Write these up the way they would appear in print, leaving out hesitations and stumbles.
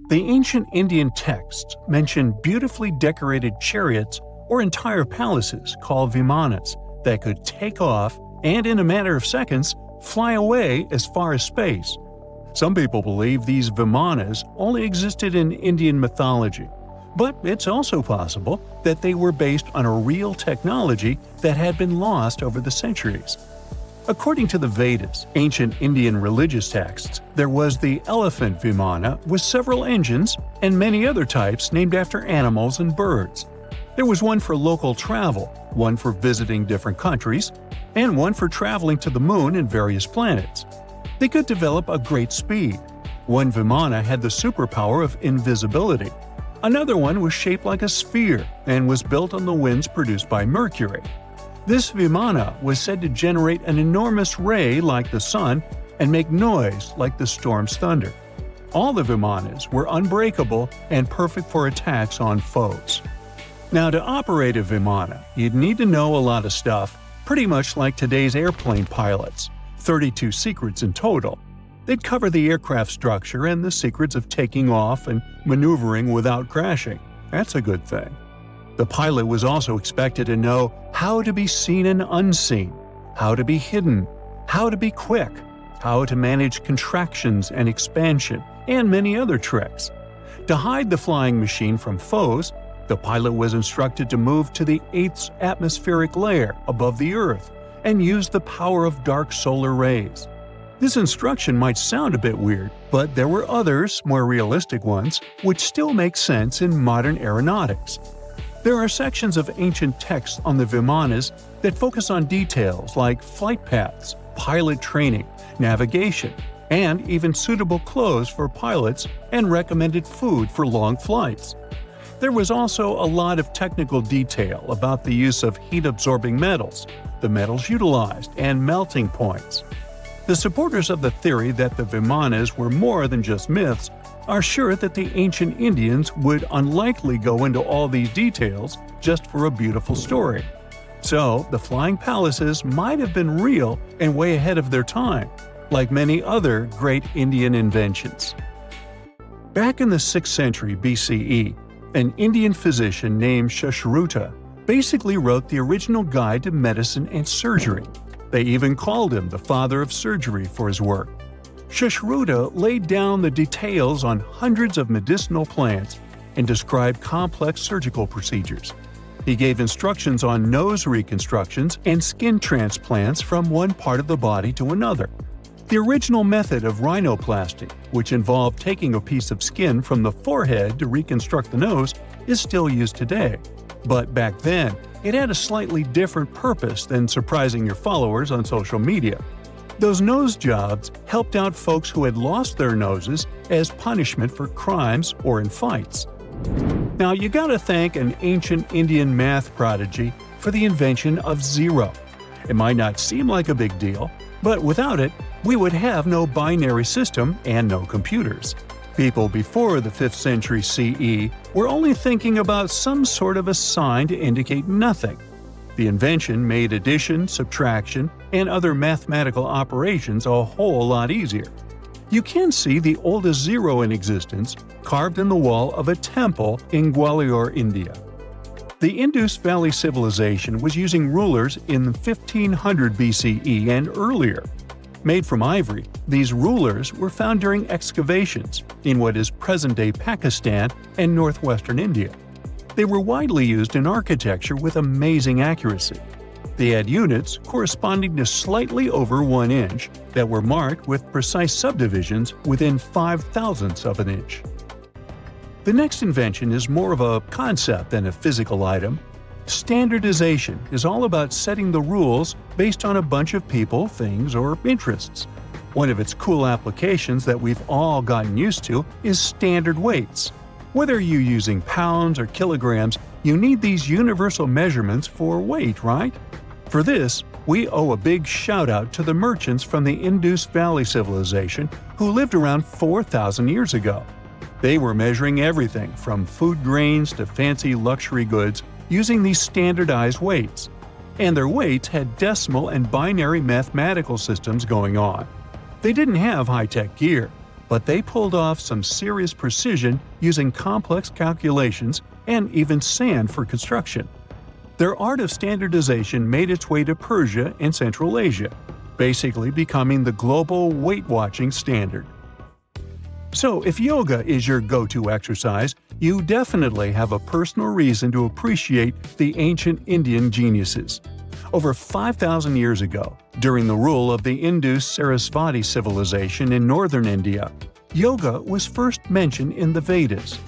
The ancient Indian texts mention beautifully decorated chariots or entire palaces called Vimanas that could take off and, in a matter of seconds, fly away as far as space. Some people believe these Vimanas only existed in Indian mythology, but it's also possible that they were based on a real technology that had been lost over the centuries. According to the Vedas, ancient Indian religious texts, there was the elephant Vimana with several engines and many other types named after animals and birds. There was one for local travel, one for visiting different countries, and one for traveling to the moon and various planets. They could develop a great speed. One Vimana had the superpower of invisibility. Another one was shaped like a sphere and was built on the winds produced by Mercury. This Vimana was said to generate an enormous ray like the sun and make noise like the storm's thunder. All the Vimanas were unbreakable and perfect for attacks on foes. Now, to operate a Vimana, you'd need to know a lot of stuff, pretty much like today's airplane pilots, 32 secrets in total. They'd cover the aircraft structure and the secrets of taking off and maneuvering without crashing. That's a good thing. The pilot was also expected to know how to be seen and unseen, how to be hidden, how to be quick, how to manage contractions and expansion, and many other tricks. To hide the flying machine from foes, the pilot was instructed to move to the 8th atmospheric layer above the Earth and use the power of dark solar rays. This instruction might sound a bit weird, but there were others, more realistic ones, which still make sense in modern aeronautics. There are sections of ancient texts on the Vimanas that focus on details like flight paths, pilot training, navigation, and even suitable clothes for pilots and recommended food for long flights. There was also a lot of technical detail about the use of heat-absorbing metals, the metals utilized, and melting points. The supporters of the theory that the Vimanas were more than just myths are sure that the ancient Indians would unlikely go into all these details just for a beautiful story. So, the flying palaces might have been real and way ahead of their time, like many other great Indian inventions. Back in the 6th century BCE, an Indian physician named Sushruta basically wrote the original guide to medicine and surgery. They even called him the father of surgery for his work. Sushruta laid down the details on hundreds of medicinal plants and described complex surgical procedures. He gave instructions on nose reconstructions and skin transplants from one part of the body to another. The original method of rhinoplasty, which involved taking a piece of skin from the forehead to reconstruct the nose, is still used today. But back then, it had a slightly different purpose than surprising your followers on social media. Those nose jobs helped out folks who had lost their noses as punishment for crimes or in fights. Now, you gotta thank an ancient Indian math prodigy for the invention of zero. It might not seem like a big deal, but without it, we would have no binary system and no computers. People before the 5th century CE were only thinking about some sort of a sign to indicate nothing. The invention made addition, subtraction, and other mathematical operations a whole lot easier. You can see the oldest zero in existence carved in the wall of a temple in Gwalior, India. The Indus Valley Civilization was using rulers in 1500 BCE and earlier. Made from ivory, these rulers were found during excavations in what is present-day Pakistan and northwestern India. They were widely used in architecture with amazing accuracy. They had units corresponding to slightly over 1 inch that were marked with precise subdivisions within 5/1000ths of an inch. The next invention is more of a concept than a physical item. Standardization is all about setting the rules based on a bunch of people, things, or interests. One of its cool applications that we've all gotten used to is standard weights. Whether you're using pounds or kilograms, you need these universal measurements for weight, right? For this, we owe a big shout-out to the merchants from the Indus Valley Civilization who lived around 4,000 years ago. They were measuring everything from food grains to fancy luxury goods using these standardized weights. And their weights had decimal and binary mathematical systems going on. They didn't have high-tech gear. but they pulled off some serious precision using complex calculations and even sand for construction. Their art of standardization made its way to Persia and Central Asia, basically becoming the global weight-watching standard. So, if yoga is your go-to exercise, you definitely have a personal reason to appreciate the ancient Indian geniuses. Over 5,000 years ago, during the rule of the Indus-Sarasvati civilization in northern India, yoga was first mentioned in the Vedas.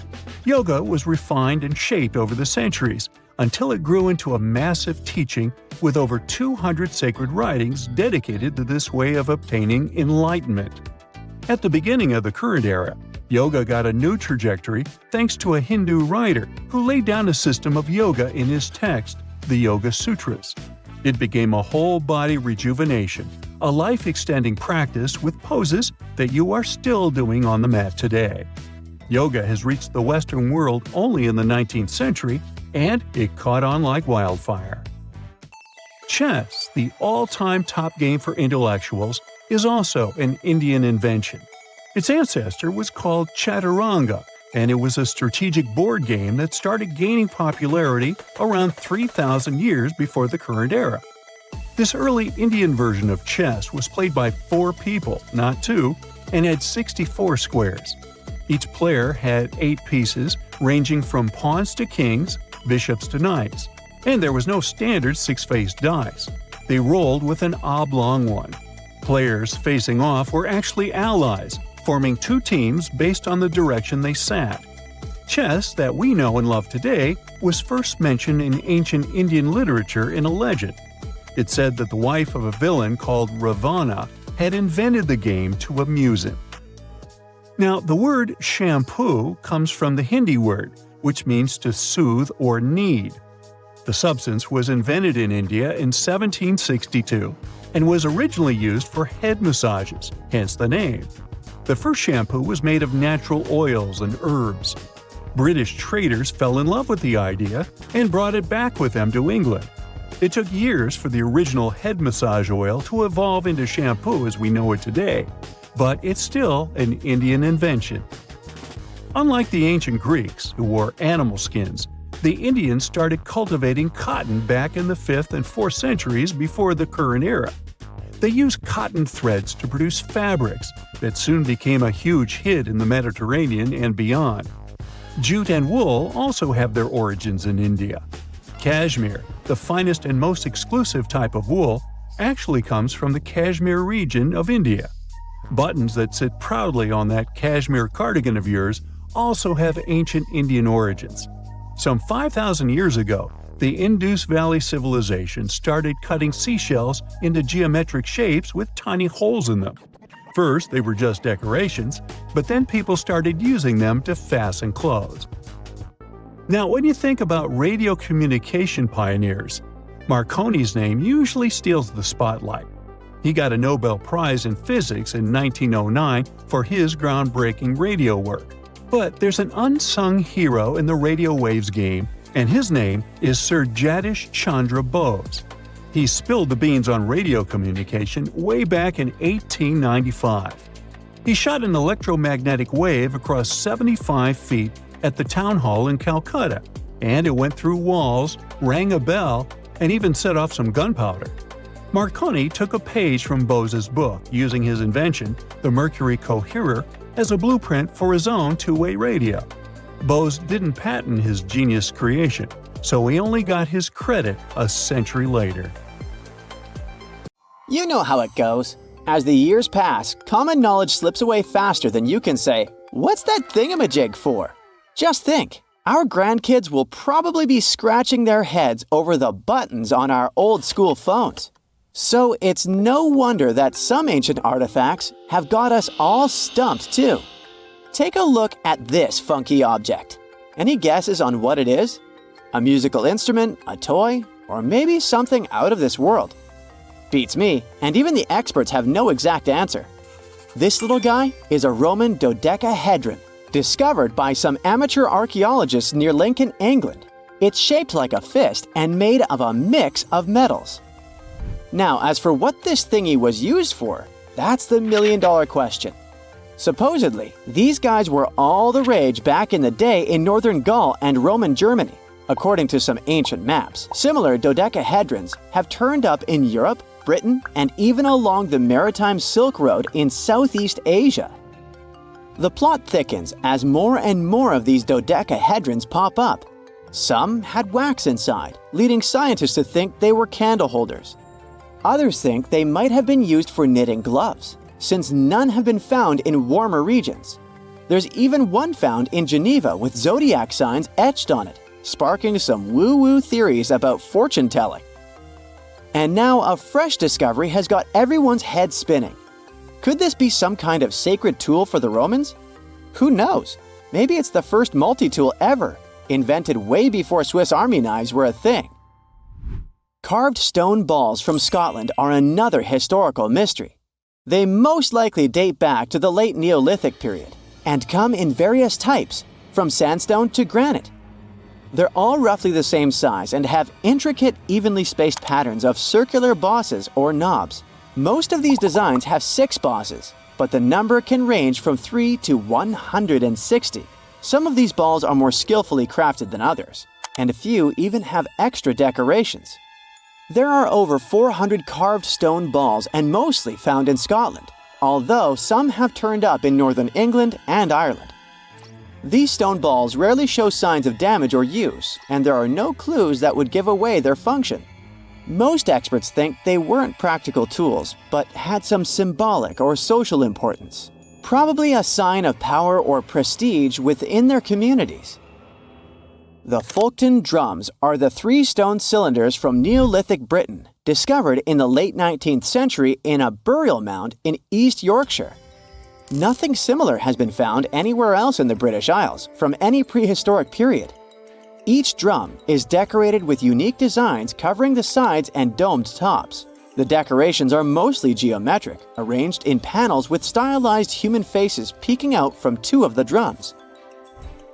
Yoga was refined and shaped over the centuries until it grew into a massive teaching with over 200 sacred writings dedicated to this way of obtaining enlightenment. At the beginning of the current era, yoga got a new trajectory thanks to a Hindu writer who laid down a system of yoga in his text, the Yoga Sutras. It became a whole-body rejuvenation, a life-extending practice with poses that you are still doing on the mat today. Yoga has reached the Western world only in the 19th century, and it caught on like wildfire. Chess, the all-time top game for intellectuals, is also an Indian invention. Its ancestor was called Chaturanga, and it was a strategic board game that started gaining popularity around 3,000 years before the current era. This early Indian version of chess was played by 4 people, not 2, and had 64 squares. Each player had 8 pieces, ranging from pawns to kings, bishops to knights, and there was no standard 6-faced dice. They rolled with an oblong one. Players facing off were actually allies, forming 2 teams based on the direction they sat. Chess, that we know and love today, was first mentioned in ancient Indian literature in a legend. It said that the wife of a villain called Ravana had invented the game to amuse him. Now, the word shampoo comes from the Hindi word, which means to soothe or knead. The substance was invented in India in 1762 and was originally used for head massages, hence the name. The first shampoo was made of natural oils and herbs. British traders fell in love with the idea and brought it back with them to England. It took years for the original head massage oil to evolve into shampoo as we know it today, but it's still an Indian invention. Unlike the ancient Greeks, who wore animal skins, the Indians started cultivating cotton back in the 5th and 4th centuries before the current era. They used cotton threads to produce fabrics that soon became a huge hit in the Mediterranean and beyond. Jute and wool also have their origins in India. Cashmere, the finest and most exclusive type of wool, actually comes from the Kashmir region of India. Buttons that sit proudly on that cashmere cardigan of yours also have ancient Indian origins. Some 5,000 years ago, the Indus Valley civilization started cutting seashells into geometric shapes with tiny holes in them. First, they were just decorations, but then people started using them to fasten clothes. Now, when you think about radio communication pioneers, Marconi's name usually steals the spotlight. He got a Nobel Prize in Physics in 1909 for his groundbreaking radio work. But there's an unsung hero in the radio waves game, and his name is Sir Jagdish Chandra Bose. He spilled the beans on radio communication way back in 1895. He shot an electromagnetic wave across 75 feet at the town hall in Calcutta, and it went through walls, rang a bell, and even set off some gunpowder. Marconi took a page from Bose's book, using his invention, the Mercury Coherer, as a blueprint for his own two-way radio. Bose didn't patent his genius creation, so he only got his credit a century later. You know how it goes. As the years pass, common knowledge slips away faster than you can say, "What's that thingamajig for?" Just think, our grandkids will probably be scratching their heads over the buttons on our old-school phones. So it's no wonder that some ancient artifacts have got us all stumped too. Take a look at this funky object. Any guesses on what it is? A musical instrument, a toy, or maybe something out of this world? Beats me, and even the experts have no exact answer. This little guy is a Roman dodecahedron, discovered by some amateur archaeologists near Lincoln, England. It's shaped like a fist and made of a mix of metals. Now, as for what this thingy was used for, that's the million-dollar question. Supposedly, these guys were all the rage back in the day in northern Gaul and Roman Germany. According to some ancient maps, similar dodecahedrons have turned up in Europe, Britain, and even along the maritime Silk Road in Southeast Asia. The plot thickens as more and more of these dodecahedrons pop up. Some had wax inside, leading scientists to think they were candle holders. Others think they might have been used for knitting gloves, since none have been found in warmer regions. There's even one found in Geneva with zodiac signs etched on it, sparking some woo-woo theories about fortune-telling. And now a fresh discovery has got everyone's head spinning. Could this be some kind of sacred tool for the Romans? Who knows? Maybe it's the first multi-tool ever, invented way before Swiss Army knives were a thing. Carved stone balls from Scotland are another historical mystery. They most likely date back to the late Neolithic period and come in various types, from sandstone to granite. They're all roughly the same size and have intricate, evenly spaced patterns of circular bosses or knobs. Most of these designs have 6 bosses, but the number can range from 3 to 160. Some of these balls are more skillfully crafted than others, and a few even have extra decorations. There are over 400 carved stone balls and mostly found in Scotland, although some have turned up in northern England and Ireland. These stone balls rarely show signs of damage or use, and there are no clues that would give away their function. Most experts think they weren't practical tools, but had some symbolic or social importance, probably a sign of power or prestige within their communities. The Folkton drums are the 3 stone cylinders from Neolithic Britain, discovered in the late 19th century in a burial mound in East Yorkshire. Nothing similar has been found anywhere else in the British Isles from any prehistoric period. Each drum is decorated with unique designs covering the sides and domed tops. The decorations are mostly geometric, arranged in panels with stylized human faces peeking out from 2 of the drums.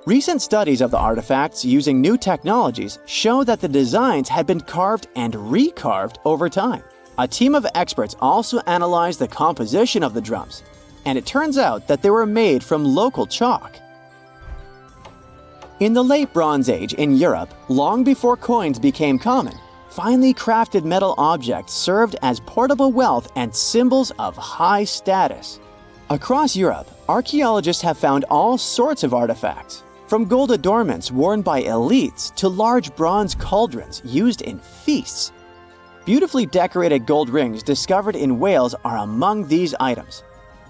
Recent studies of the artifacts using new technologies show that the designs had been carved and recarved over time. A team of experts also analyzed the composition of the drums, and it turns out that they were made from local chalk. In the late Bronze Age in Europe, long before coins became common, finely crafted metal objects served as portable wealth and symbols of high status. Across Europe, archaeologists have found all sorts of artifacts, from gold adornments worn by elites to large bronze cauldrons used in feasts. Beautifully decorated gold rings discovered in Wales are among these items.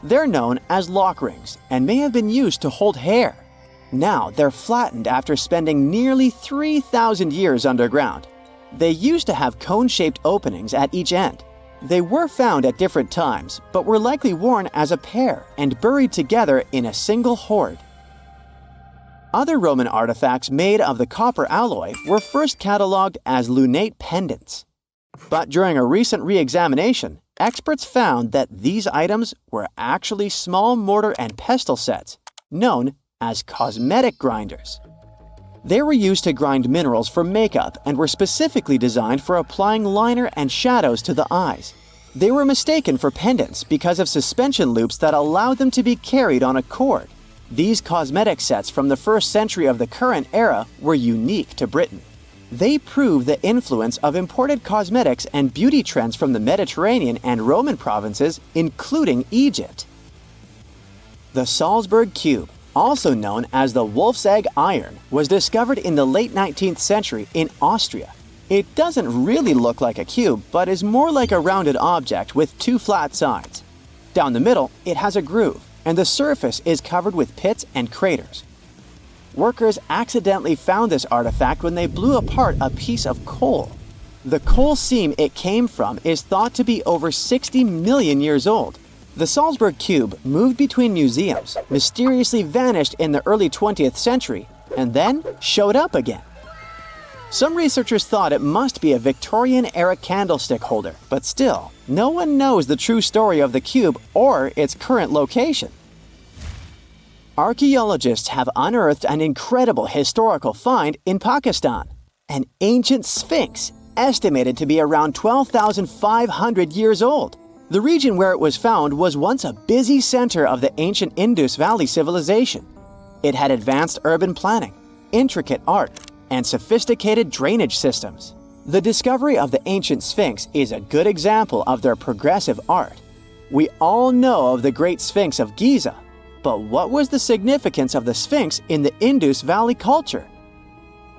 They're known as lock rings and may have been used to hold hair. Now they're flattened after spending nearly 3,000 years underground. They used to have cone-shaped openings at each end. They were found at different times, but were likely worn as a pair and buried together in a single hoard. Other Roman artifacts made of the copper alloy were first catalogued as lunate pendants. But during a recent re-examination, experts found that these items were actually small mortar and pestle sets, known as cosmetic grinders. They were used to grind minerals for makeup and were specifically designed for applying liner and shadows to the eyes. They were mistaken for pendants because of suspension loops that allowed them to be carried on a cord. These cosmetic sets from the 1st century of the current era were unique to Britain. They prove the influence of imported cosmetics and beauty trends from the Mediterranean and Roman provinces, including Egypt. The Salzburg cube, also known as the wolf's egg iron, was discovered in the late 19th century in Austria. It doesn't really look like a cube, but is more like a rounded object with 2 flat sides. Down the middle, it has a groove, and the surface is covered with pits and craters. Workers accidentally found this artifact when they blew apart a piece of coal. The coal seam it came from is thought to be over 60 million years old. The Salzburg cube moved between museums, mysteriously vanished in the early 20th century, and then showed up again. Some researchers thought it must be a Victorian-era candlestick holder, but still, no one knows the true story of the cube or its current location. Archaeologists have unearthed an incredible historical find in Pakistan, an ancient sphinx estimated to be around 12,500 years old. The region where it was found was once a busy center of the ancient Indus Valley civilization. It had advanced urban planning, intricate art, and sophisticated drainage systems. The discovery of the ancient Sphinx is a good example of their progressive art. We all know of the Great Sphinx of Giza, but what was the significance of the Sphinx in the Indus Valley culture?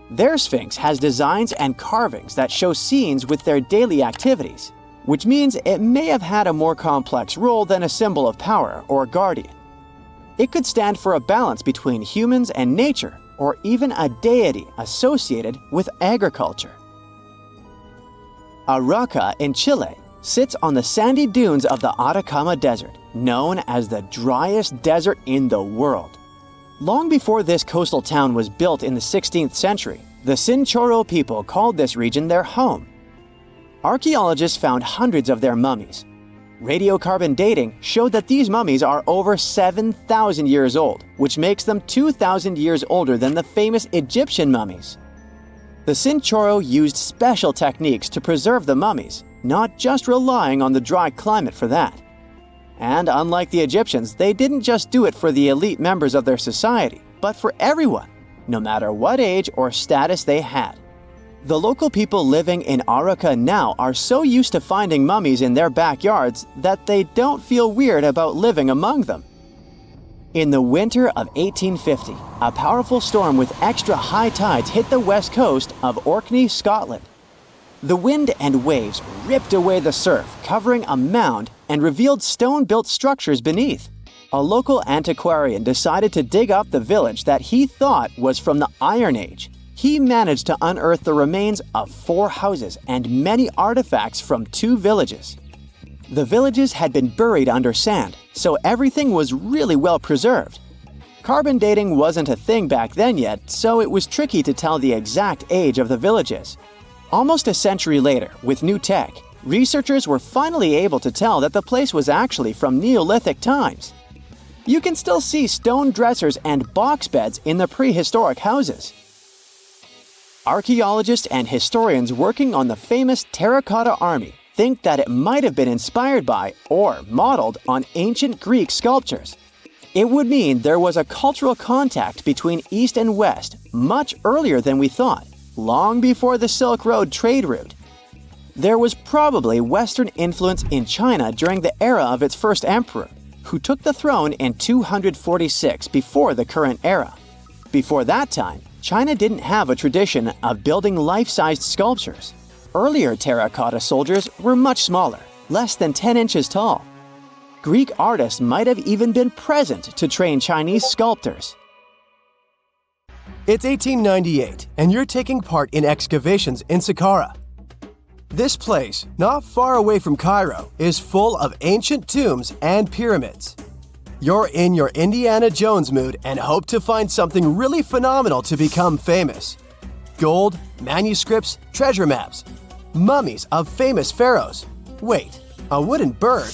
Their Sphinx has designs and carvings that show scenes with their daily activities, which means it may have had a more complex role than a symbol of power or guardian. It could stand for a balance between humans and nature, or even a deity associated with agriculture. Arauca in Chile sits on the sandy dunes of the Atacama Desert, known as the driest desert in the world. Long before this coastal town was built in the 16th century, the Chinchorro people called this region their home. Archaeologists found hundreds of their mummies. Radiocarbon dating showed that these mummies are over 7,000 years old, which makes them 2,000 years older than the famous Egyptian mummies. The Chinchorro used special techniques to preserve the mummies, not just relying on the dry climate for that. And unlike the Egyptians, they didn't just do it for the elite members of their society, but for everyone, no matter what age or status they had. The local people living in Arauca now are so used to finding mummies in their backyards that they don't feel weird about living among them. In the winter of 1850, a powerful storm with extra high tides hit the west coast of Orkney, Scotland. The wind and waves ripped away the surf, covering a mound, and revealed stone-built structures beneath. A local antiquarian decided to dig up the village that he thought was from the Iron Age. He managed to unearth the remains of 4 houses and many artifacts from 2 villages. The villages had been buried under sand, so everything was really well preserved. Carbon dating wasn't a thing back then yet, so it was tricky to tell the exact age of the villages. Almost a century later, with new tech, researchers were finally able to tell that the place was actually from Neolithic times. You can still see stone dressers and box beds in the prehistoric houses. Archaeologists and historians working on the famous Terracotta Army think that it might have been inspired by or modeled on ancient Greek sculptures. It would mean there was a cultural contact between East and West much earlier than we thought, long before the Silk Road trade route. There was probably Western influence in China during the era of its first emperor, who took the throne in 246 before the current era. Before that time, China didn't have a tradition of building life-sized sculptures. Earlier terracotta soldiers were much smaller, less than 10 inches tall. Greek artists might have even been present to train Chinese sculptors. It's 1898, and you're taking part in excavations in Saqqara. This place, not far away from Cairo, is full of ancient tombs and pyramids. You're in your Indiana Jones mood and hope to find something really phenomenal to become famous. Gold, manuscripts, treasure maps, mummies of famous pharaohs. Wait, a wooden bird?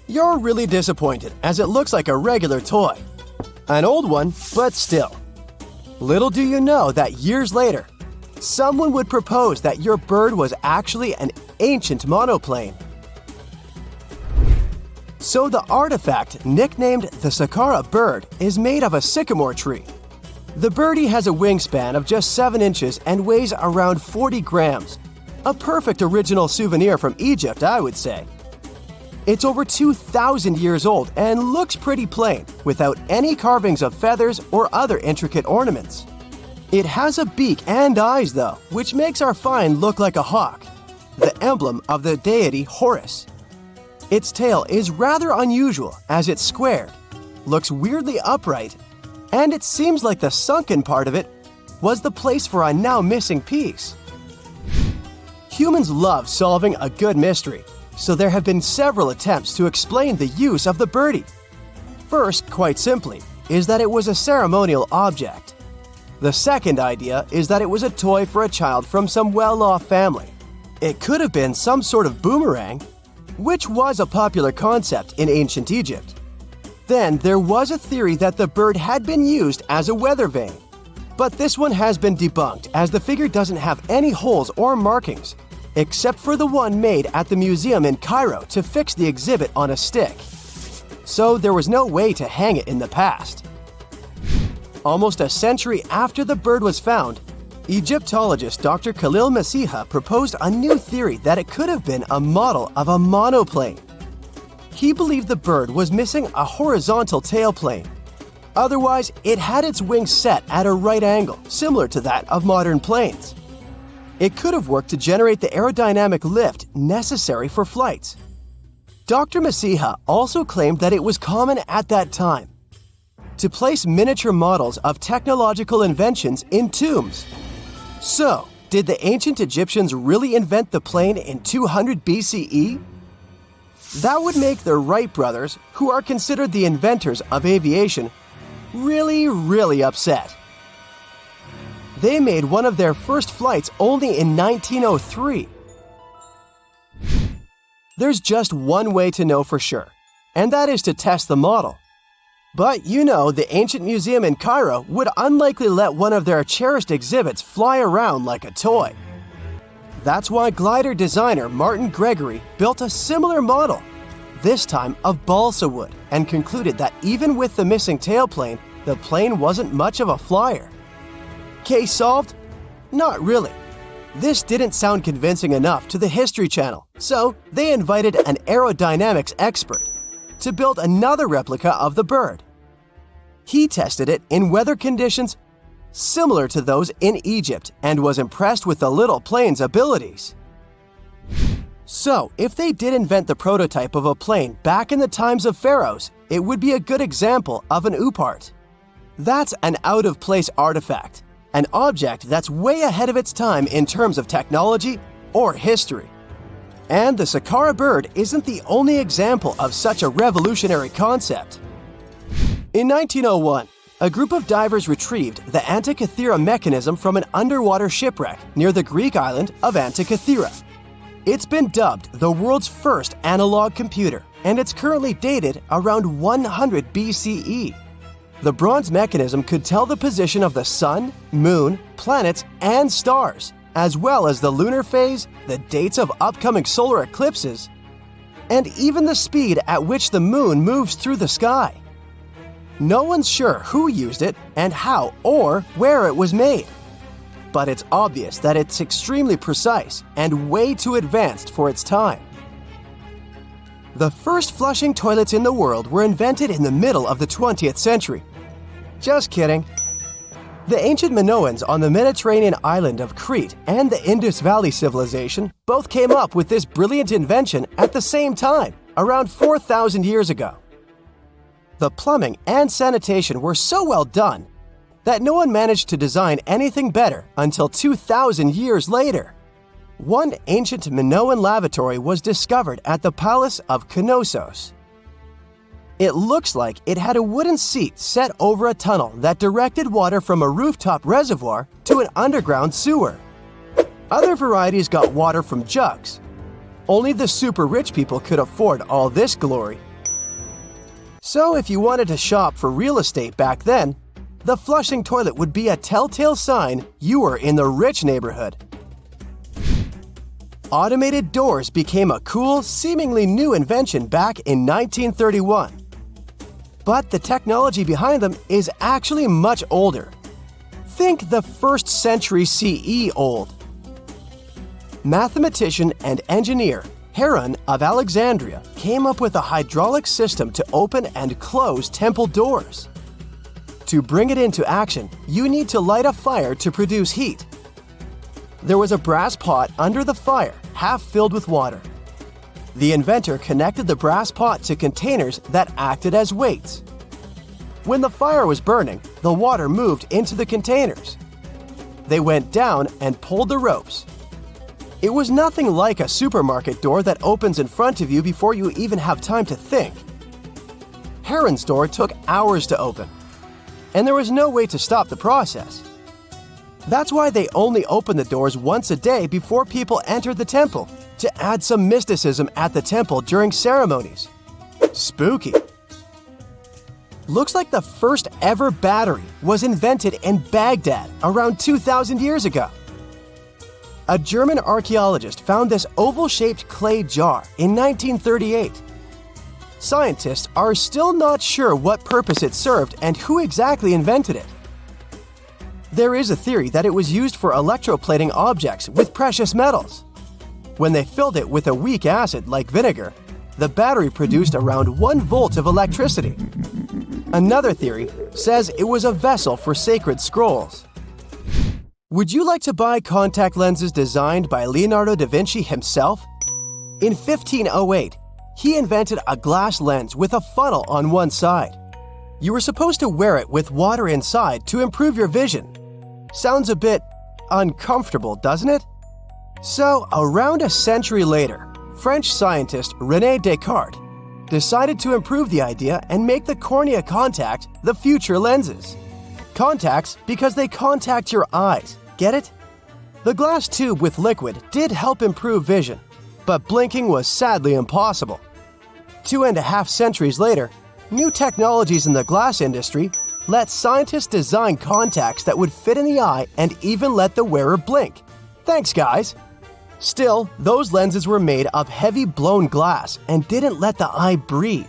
You're really disappointed as it looks like a regular toy. An old one, but still. Little do you know that years later, someone would propose that your bird was actually an ancient monoplane. So the artifact, nicknamed the Saqqara bird, is made of a sycamore tree. The birdie has a wingspan of just 7 inches and weighs around 40 grams. A perfect original souvenir from Egypt, I would say. It's over 2,000 years old and looks pretty plain, without any carvings of feathers or other intricate ornaments. It has a beak and eyes though, which makes our find look like a hawk, the emblem of the deity Horus. Its tail is rather unusual as it's squared, looks weirdly upright, and it seems like the sunken part of it was the place for a now missing piece. Humans love solving a good mystery, so there have been several attempts to explain the use of the birdie. First, quite simply, is that it was a ceremonial object. The second idea is that it was a toy for a child from some well-off family. It could have been some sort of boomerang, which was a popular concept in ancient Egypt. Then there was a theory that the bird had been used as a weather vane, but this one has been debunked as the figure doesn't have any holes or markings, except for the one made at the museum in Cairo to fix the exhibit on a stick. So there was no way to hang it in the past. Almost a century after the bird was found, Egyptologist Dr. Khalil Masiha proposed a new theory that it could have been a model of a monoplane. He believed the bird was missing a horizontal tailplane. Otherwise, it had its wings set at a right angle, similar to that of modern planes. It could have worked to generate the aerodynamic lift necessary for flights. Dr. Masiha also claimed that it was common at that time to place miniature models of technological inventions in tombs. So, did the ancient Egyptians really invent the plane in 200 BCE? That would make the Wright brothers, who are considered the inventors of aviation, really upset. They made one of their first flights only in 1903. There's just one way to know for sure, and that is to test the model. But you know, the ancient museum in Cairo would unlikely let one of their cherished exhibits fly around like a toy. That's why glider designer Martin Gregory built a similar model, this time of balsa wood, and concluded that even with the missing tailplane, the plane wasn't much of a flyer. Case solved? Not really. This didn't sound convincing enough to the History Channel, so they invited an aerodynamics expert to build another replica of the bird. He tested it in weather conditions similar to those in Egypt and was impressed with the little plane's abilities. So, if they did invent the prototype of a plane back in the times of pharaohs, it would be a good example of an oupart. That's an out-of-place artifact, an object that's way ahead of its time in terms of technology or history. And the Saqqara bird isn't the only example of such a revolutionary concept. In 1901, a group of divers retrieved the Antikythera mechanism from an underwater shipwreck near the Greek island of Antikythera. It's been dubbed the world's first analog computer, and it's currently dated around 100 BCE. The bronze mechanism could tell the position of the sun, moon, planets, and stars, as well as the lunar phase, the dates of upcoming solar eclipses, and even the speed at which the moon moves through the sky. No one's sure who used it and how or where it was made, but it's obvious that it's extremely precise and way too advanced for its time. The first flushing toilets in the world were invented in the middle of the 20th century. Just kidding. The ancient Minoans on the Mediterranean island of Crete and the Indus Valley civilization both came up with this brilliant invention at the same time, around 4,000 years ago. The plumbing and sanitation were so well done that no one managed to design anything better until 2,000 years later. One ancient Minoan lavatory was discovered at the Palace of Knossos. It looks like it had a wooden seat set over a tunnel that directed water from a rooftop reservoir to an underground sewer. Other varieties got water from jugs. Only the super rich people could afford all this glory. So if you wanted to shop for real estate back then, the flushing toilet would be a telltale sign you were in the rich neighborhood. Automated doors became a cool, seemingly new invention back in 1931. But the technology behind them is actually much older. Think the 1st century CE old. Mathematician and engineer Heron of Alexandria came up with a hydraulic system to open and close temple doors. To bring it into action, you need to light a fire to produce heat. There was a brass pot under the fire, half filled with water. The inventor connected the brass pot to containers that acted as weights. When the fire was burning, the water moved into the containers. They went down and pulled the ropes. It was nothing like a supermarket door that opens in front of you before you even have time to think. Heron's door took hours to open, and there was no way to stop the process. That's why they only opened the doors once a day before people entered the temple, to add some mysticism at the temple during ceremonies. Spooky. Looks like the first ever battery was invented in Baghdad around 2,000 years ago. A German archaeologist found this oval-shaped clay jar in 1938. Scientists are still not sure what purpose it served and who exactly invented it. There is a theory that it was used for electroplating objects with precious metals. When they filled it with a weak acid like vinegar, the battery produced around 1 volt of electricity. Another theory says it was a vessel for sacred scrolls. Would you like to buy contact lenses designed by Leonardo da Vinci himself? In 1508, he invented a glass lens with a funnel on one side. You were supposed to wear it with water inside to improve your vision. Sounds a bit uncomfortable, doesn't it? So, around a century later, French scientist René Descartes decided to improve the idea and make the cornea contact the future lenses. Contacts because they contact your eyes, get it? The glass tube with liquid did help improve vision, but blinking was sadly impossible. 2.5 centuries later, new technologies in the glass industry let scientists design contacts that would fit in the eye and even let the wearer blink. Thanks, guys! Still, those lenses were made of heavy blown glass and didn't let the eye breathe.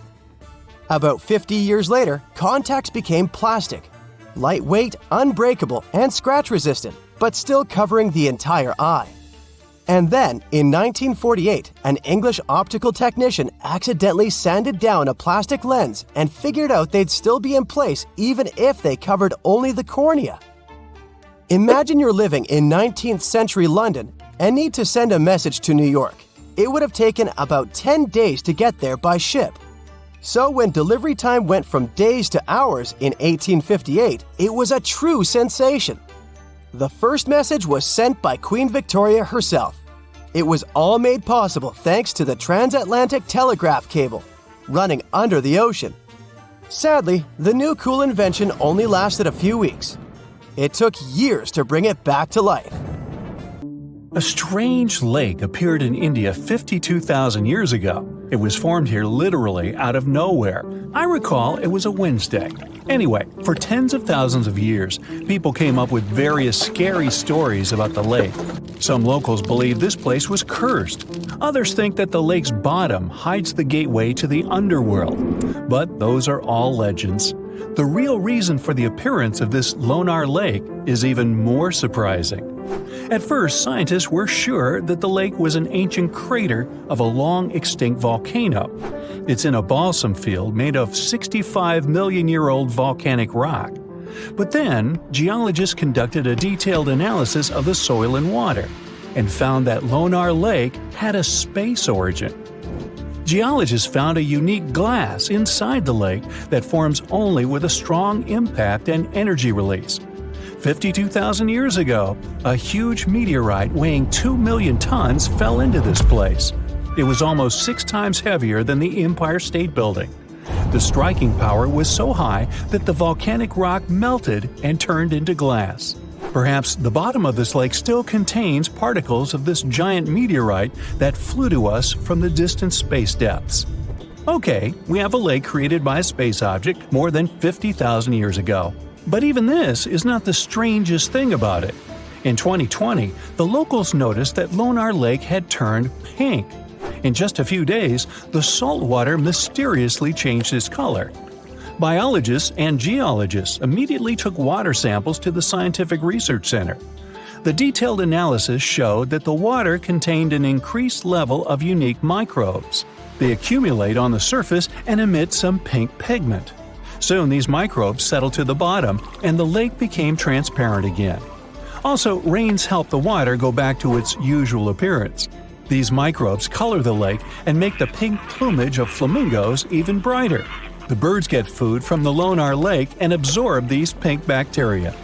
About 50 years later, contacts became plastic, lightweight, unbreakable, and scratch-resistant, but still covering the entire eye. And then, in 1948, an English optical technician accidentally sanded down a plastic lens and figured out they'd still be in place even if they covered only the cornea. Imagine you're living in 19th century London and need to send a message to New York. It would have taken about 10 days to get there by ship. So when delivery time went from days to hours in 1858, it was a true sensation. The first message was sent by Queen Victoria herself. It was all made possible thanks to the transatlantic telegraph cable, running under the ocean. Sadly, the new cool invention only lasted a few weeks. It took years to bring it back to life. A strange lake appeared in India 52,000 years ago. It was formed here literally out of nowhere. I recall it was a Wednesday. Anyway, for tens of thousands of years, people came up with various scary stories about the lake. Some locals believe this place was cursed. Others think that the lake's bottom hides the gateway to the underworld. But those are all legends. The real reason for the appearance of this Lonar Lake is even more surprising. At first, scientists were sure that the lake was an ancient crater of a long-extinct volcano. It's in a balsam field made of 65-million-year-old volcanic rock. But then, geologists conducted a detailed analysis of the soil and water and found that Lonar Lake had a space origin. Geologists found a unique glass inside the lake that forms only with a strong impact and energy release. 52,000 years ago, a huge meteorite weighing 2 million tons fell into this place. It was almost 6 times heavier than the Empire State Building. The striking power was so high that the volcanic rock melted and turned into glass. Perhaps the bottom of this lake still contains particles of this giant meteorite that flew to us from the distant space depths. Okay, we have a lake created by a space object more than 50,000 years ago. But even this is not the strangest thing about it. In 2020, the locals noticed that Lonar Lake had turned pink. In just a few days, the salt water mysteriously changed its color. Biologists and geologists immediately took water samples to the Scientific Research Center. The detailed analysis showed that the water contained an increased level of unique microbes. They accumulate on the surface and emit some pink pigment. Soon these microbes settled to the bottom and the lake became transparent again. Also, rains help the water go back to its usual appearance. These microbes color the lake and make the pink plumage of flamingos even brighter. The birds get food from the Lonar Lake and absorb these pink bacteria.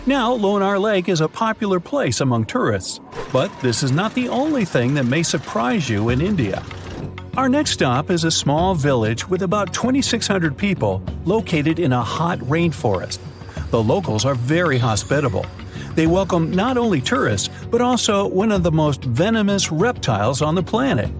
Now, Lonar Lake is a popular place among tourists. But this is not the only thing that may surprise you in India. Our next stop is a small village with about 2,600 people located in a hot rainforest. The locals are very hospitable. They welcome not only tourists, but also one of the most venomous reptiles on the planet.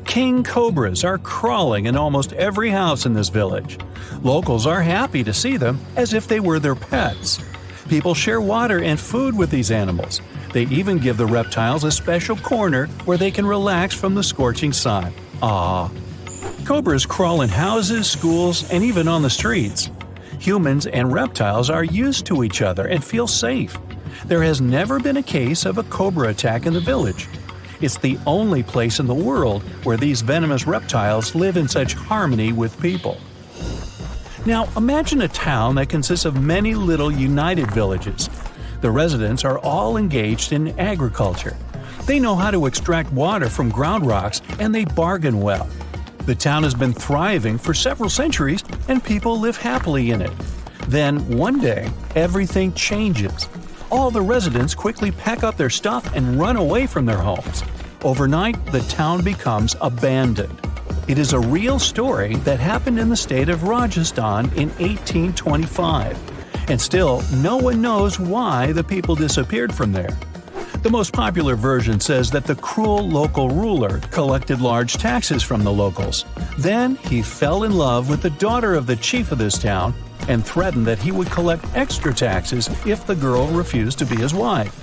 King cobras are crawling in almost every house in this village. Locals are happy to see them as if they were their pets. People share water and food with these animals. They even give the reptiles a special corner where they can relax from the scorching sun. Ah. Cobras crawl in houses, schools, and even on the streets. Humans and reptiles are used to each other and feel safe. There has never been a case of a cobra attack in the village. It's the only place in the world where these venomous reptiles live in such harmony with people. Now, imagine a town that consists of many little united villages. The residents are all engaged in agriculture. They know how to extract water from ground rocks, and they bargain well. The town has been thriving for several centuries, and people live happily in it. Then, one day, everything changes. All the residents quickly pack up their stuff and run away from their homes. Overnight, the town becomes abandoned. It is a real story that happened in the state of Rajasthan in 1825. And still, no one knows why the people disappeared from there. The most popular version says that the cruel local ruler collected large taxes from the locals. Then he fell in love with the daughter of the chief of this town and threatened that he would collect extra taxes if the girl refused to be his wife.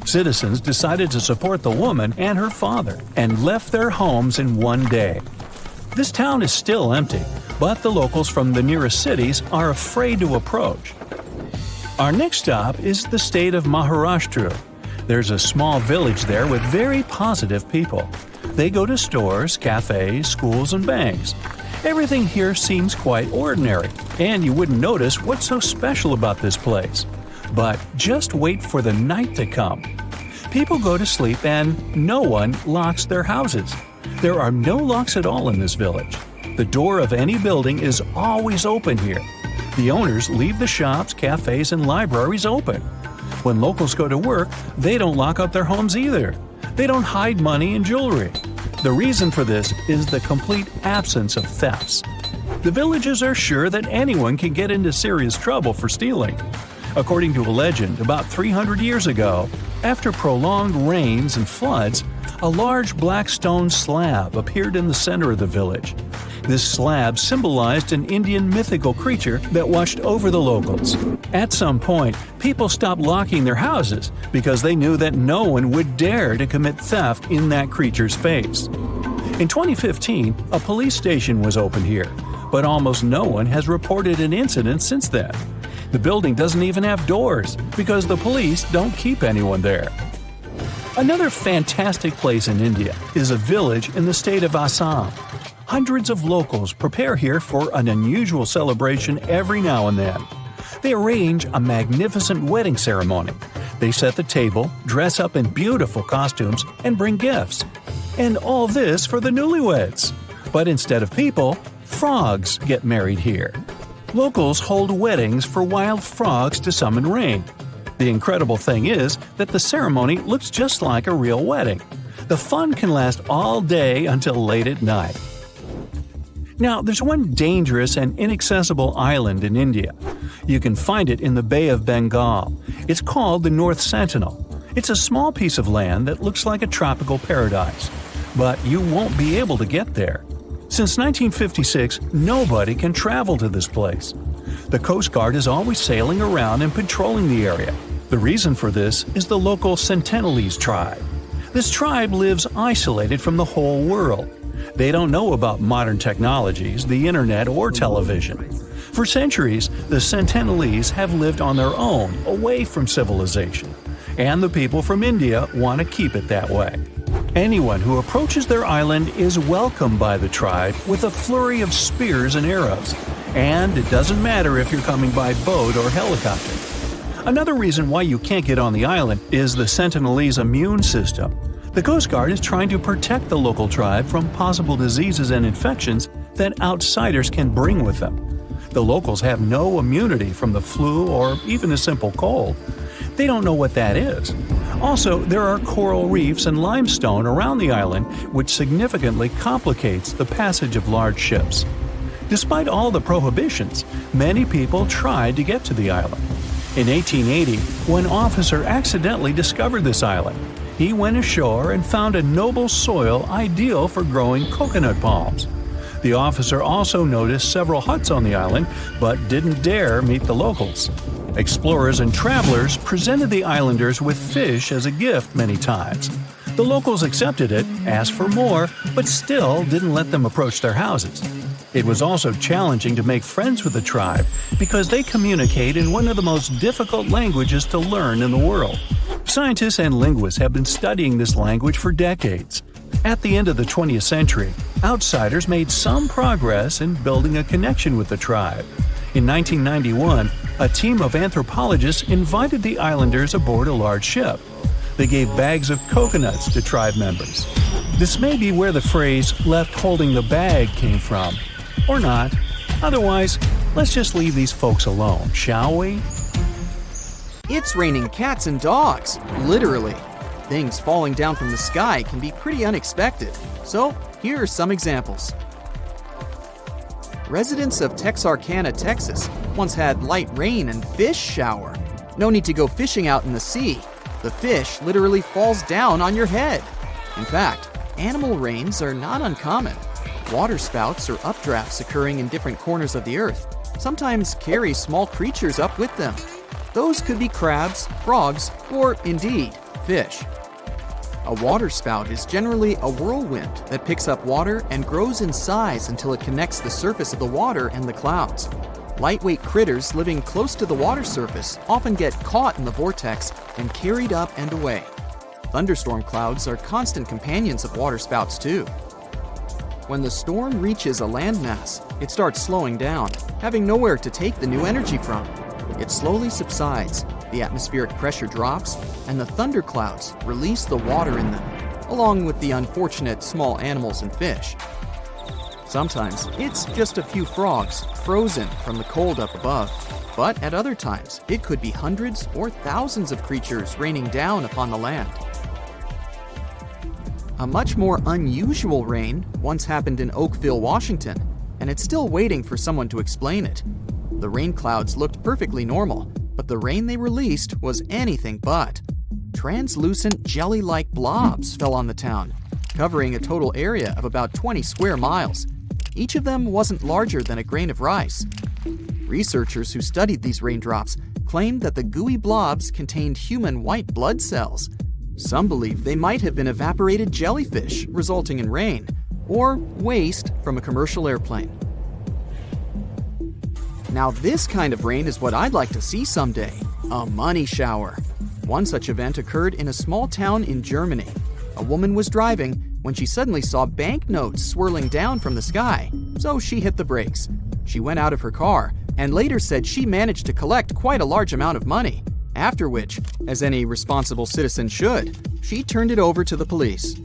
Citizens decided to support the woman and her father and left their homes in one day. This town is still empty, but the locals from the nearest cities are afraid to approach. Our next stop is the state of Maharashtra. There's a small village there with very positive people. They go to stores, cafes, schools, and banks. Everything here seems quite ordinary, and you wouldn't notice what's so special about this place. But just wait for the night to come. People go to sleep and no one locks their houses. There are no locks at all in this village. The door of any building is always open here. The owners leave the shops, cafes, and libraries open. When locals go to work, they don't lock up their homes either. They don't hide money and jewelry. The reason for this is the complete absence of thefts. The villagers are sure that anyone can get into serious trouble for stealing. According to a legend, about 300 years ago, after prolonged rains and floods, a large black stone slab appeared in the center of the village. This slab symbolized an Indian mythical creature that watched over the locals. At some point, people stopped locking their houses because they knew that no one would dare to commit theft in that creature's face. In 2015, a police station was opened here, but almost no one has reported an incident since then. The building doesn't even have doors because the police don't keep anyone there. Another fantastic place in India is a village in the state of Assam. Hundreds of locals prepare here for an unusual celebration every now and then. They arrange a magnificent wedding ceremony. They set the table, dress up in beautiful costumes, and bring gifts. And all this for the newlyweds. But instead of people, frogs get married here. Locals hold weddings for wild frogs to summon rain. The incredible thing is that the ceremony looks just like a real wedding. The fun can last all day until late at night. Now, there's one dangerous and inaccessible island in India. You can find it in the Bay of Bengal. It's called the North Sentinel. It's a small piece of land that looks like a tropical paradise. But you won't be able to get there. Since 1956, nobody can travel to this place. The Coast Guard is always sailing around and patrolling the area. The reason for this is the local Sentinelese tribe. This tribe lives isolated from the whole world. They don't know about modern technologies, the internet, or television. For centuries, the Sentinelese have lived on their own, away from civilization. And the people from India want to keep it that way. Anyone who approaches their island is welcomed by the tribe with a flurry of spears and arrows. And it doesn't matter if you're coming by boat or helicopter. Another reason why you can't get on the island is the Sentinelese immune system. The Coast Guard is trying to protect the local tribe from possible diseases and infections that outsiders can bring with them. The locals have no immunity from the flu or even a simple cold. They don't know what that is. Also, there are coral reefs and limestone around the island, which significantly complicates the passage of large ships. Despite all the prohibitions, many people tried to get to the island. In 1880, one officer accidentally discovered this island. He went ashore and found a noble soil ideal for growing coconut palms. The officer also noticed several huts on the island, but didn't dare meet the locals. Explorers and travelers presented the islanders with fish as a gift many times. The locals accepted it, asked for more, but still didn't let them approach their houses. It was also challenging to make friends with the tribe because they communicate in one of the most difficult languages to learn in the world. Scientists and linguists have been studying this language for decades. At the end of the 20th century, outsiders made some progress in building a connection with the tribe. In 1991, a team of anthropologists invited the islanders aboard a large ship. They gave bags of coconuts to tribe members. This may be where the phrase "left holding the bag" came from. Or not. Otherwise, let's just leave these folks alone, shall we? It's raining cats and dogs, literally. Things falling down from the sky can be pretty unexpected, so here are some examples. Residents of Texarkana, Texas, once had light rain and fish shower. No need to go fishing out in the sea. The fish literally falls down on your head. In fact, animal rains are not uncommon. Waterspouts or updrafts occurring in different corners of the earth sometimes carry small creatures up with them. Those could be crabs, frogs, or indeed, fish. A waterspout is generally a whirlwind that picks up water and grows in size until it connects the surface of the water and the clouds. Lightweight critters living close to the water surface often get caught in the vortex and carried up and away. Thunderstorm clouds are constant companions of waterspouts too. When the storm reaches a landmass, it starts slowing down, having nowhere to take the new energy from. It slowly subsides, the atmospheric pressure drops, and the thunderclouds release the water in them, along with the unfortunate small animals and fish. Sometimes it's just a few frogs frozen from the cold up above, but at other times it could be hundreds or thousands of creatures raining down upon the land. A much more unusual rain once happened in Oakville, Washington, and it's still waiting for someone to explain it. The rain clouds looked perfectly normal, but the rain they released was anything but. Translucent jelly-like blobs fell on the town, covering a total area of about 20 square miles. Each of them wasn't larger than a grain of rice. Researchers who studied these raindrops claimed that the gooey blobs contained human white blood cells. Some believe they might have been evaporated jellyfish resulting in rain, or waste from a commercial airplane. Now this kind of rain is what I'd like to see someday, a money shower. One such event occurred in a small town in Germany. A woman was driving when she suddenly saw banknotes swirling down from the sky, so she hit the brakes. She went out of her car and later said she managed to collect quite a large amount of money. After which, as any responsible citizen should, she turned it over to the police.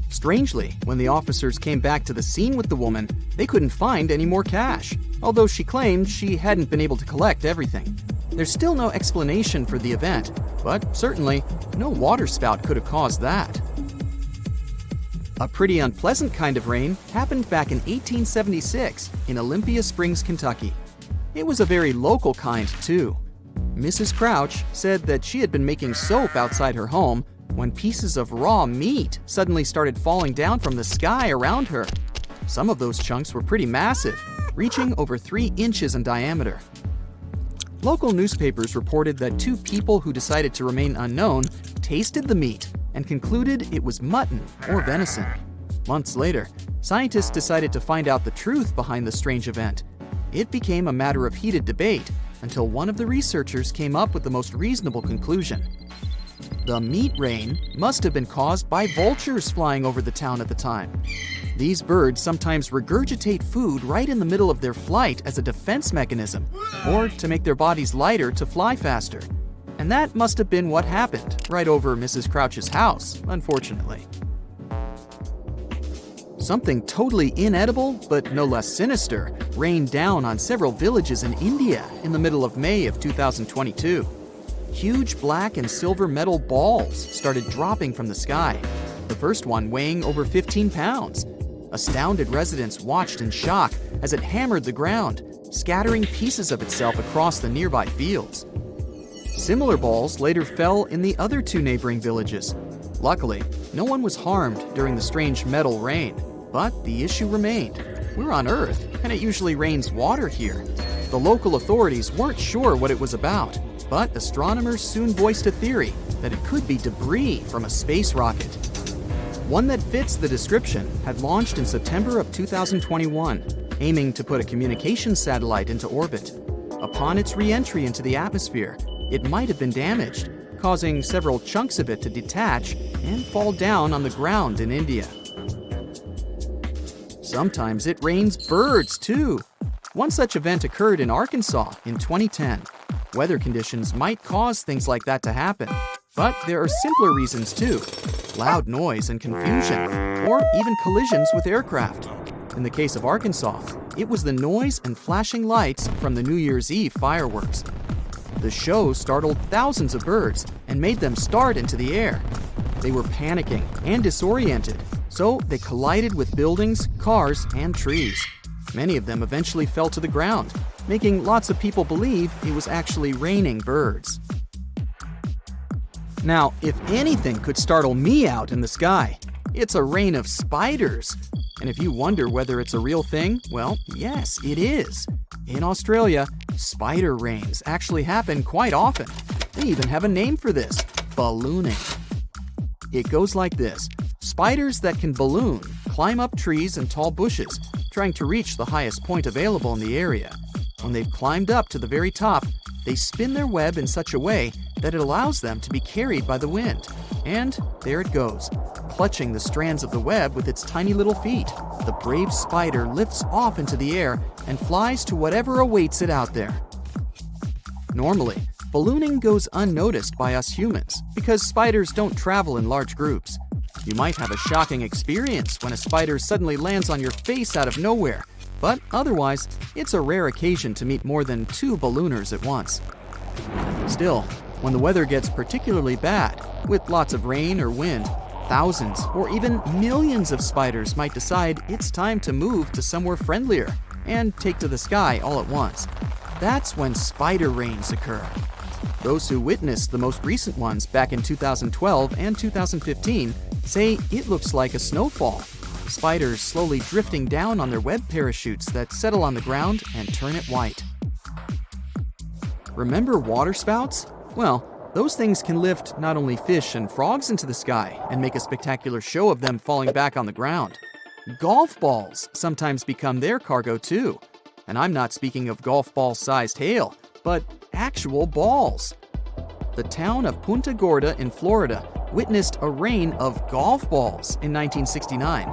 Strangely, when the officers came back to the scene with the woman, they couldn't find any more cash, although she claimed she hadn't been able to collect everything. There's still no explanation for the event, but certainly no waterspout could have caused that. A pretty unpleasant kind of rain happened back in 1876 in Olympia Springs, Kentucky. It was a very local kind, too. Mrs. Crouch said that she had been making soap outside her home when pieces of raw meat suddenly started falling down from the sky around her. Some of those chunks were pretty massive, reaching over 3 inches in diameter. Local newspapers reported that 2 people who decided to remain unknown tasted the meat and concluded it was mutton or venison. Months later, scientists decided to find out the truth behind the strange event. It became a matter of heated debate until one of the researchers came up with the most reasonable conclusion. The meat rain must have been caused by vultures flying over the town at the time. These birds sometimes regurgitate food right in the middle of their flight as a defense mechanism, or to make their bodies lighter to fly faster. And that must have been what happened right over Mrs. Crouch's house, unfortunately. Something totally inedible, but no less sinister, rained down on several villages in India in the middle of May of 2022. Huge black and silver metal balls started dropping from the sky, the first one weighing over 15 pounds. Astounded residents watched in shock as it hammered the ground, scattering pieces of itself across the nearby fields. Similar balls later fell in the other 2 neighboring villages. Luckily, no one was harmed during the strange metal rain. But the issue remained. We're on Earth, and it usually rains water here. The local authorities weren't sure what it was about. but astronomers soon voiced a theory that it could be debris from a space rocket. One that fits the description had launched in September of 2021, aiming to put a communications satellite into orbit. Upon its re-entry into the atmosphere, it might have been damaged, causing several chunks of it to detach and fall down on the ground in India. Sometimes it rains birds, too. One such event occurred in Arkansas in 2010. Weather conditions might cause things like that to happen, but there are simpler reasons too. Loud noise and confusion, or even collisions with aircraft. In the case of Arkansas, it was the noise and flashing lights from the New Year's Eve fireworks. The show startled thousands of birds and made them start into the air. They were panicking and disoriented, so they collided with buildings, cars, and trees. Many of them eventually fell to the ground, making lots of people believe it was actually raining birds. Now, if anything could startle me out in the sky, it's a rain of spiders. And if you wonder whether it's a real thing, well, yes, it is. In Australia, spider rains actually happen quite often. They even have a name for this: ballooning. It goes like this. Spiders that can balloon climb up trees and tall bushes, trying to reach the highest point available in the area. When they've climbed up to the very top, they spin their web in such a way that it allows them to be carried by the wind. And there it goes, clutching the strands of the web with its tiny little feet. The brave spider lifts off into the air and flies to whatever awaits it out there. Normally, ballooning goes unnoticed by us humans because spiders don't travel in large groups. You might have a shocking experience when a spider suddenly lands on your face out of nowhere, but otherwise, it's a rare occasion to meet more than 2 ballooners at once. Still, when the weather gets particularly bad, with lots of rain or wind, thousands or even millions of spiders might decide it's time to move to somewhere friendlier and take to the sky all at once. That's when spider rains occur. Those who witnessed the most recent ones back in 2012 and 2015 say it looks like a snowfall. Spiders slowly drifting down on their web parachutes that settle on the ground and turn it white. Remember waterspouts? Well, those things can lift not only fish and frogs into the sky and make a spectacular show of them falling back on the ground. Golf balls sometimes become their cargo too. And I'm not speaking of golf ball-sized hail, but actual balls. The town of Punta Gorda in Florida witnessed a rain of golf balls in 1969.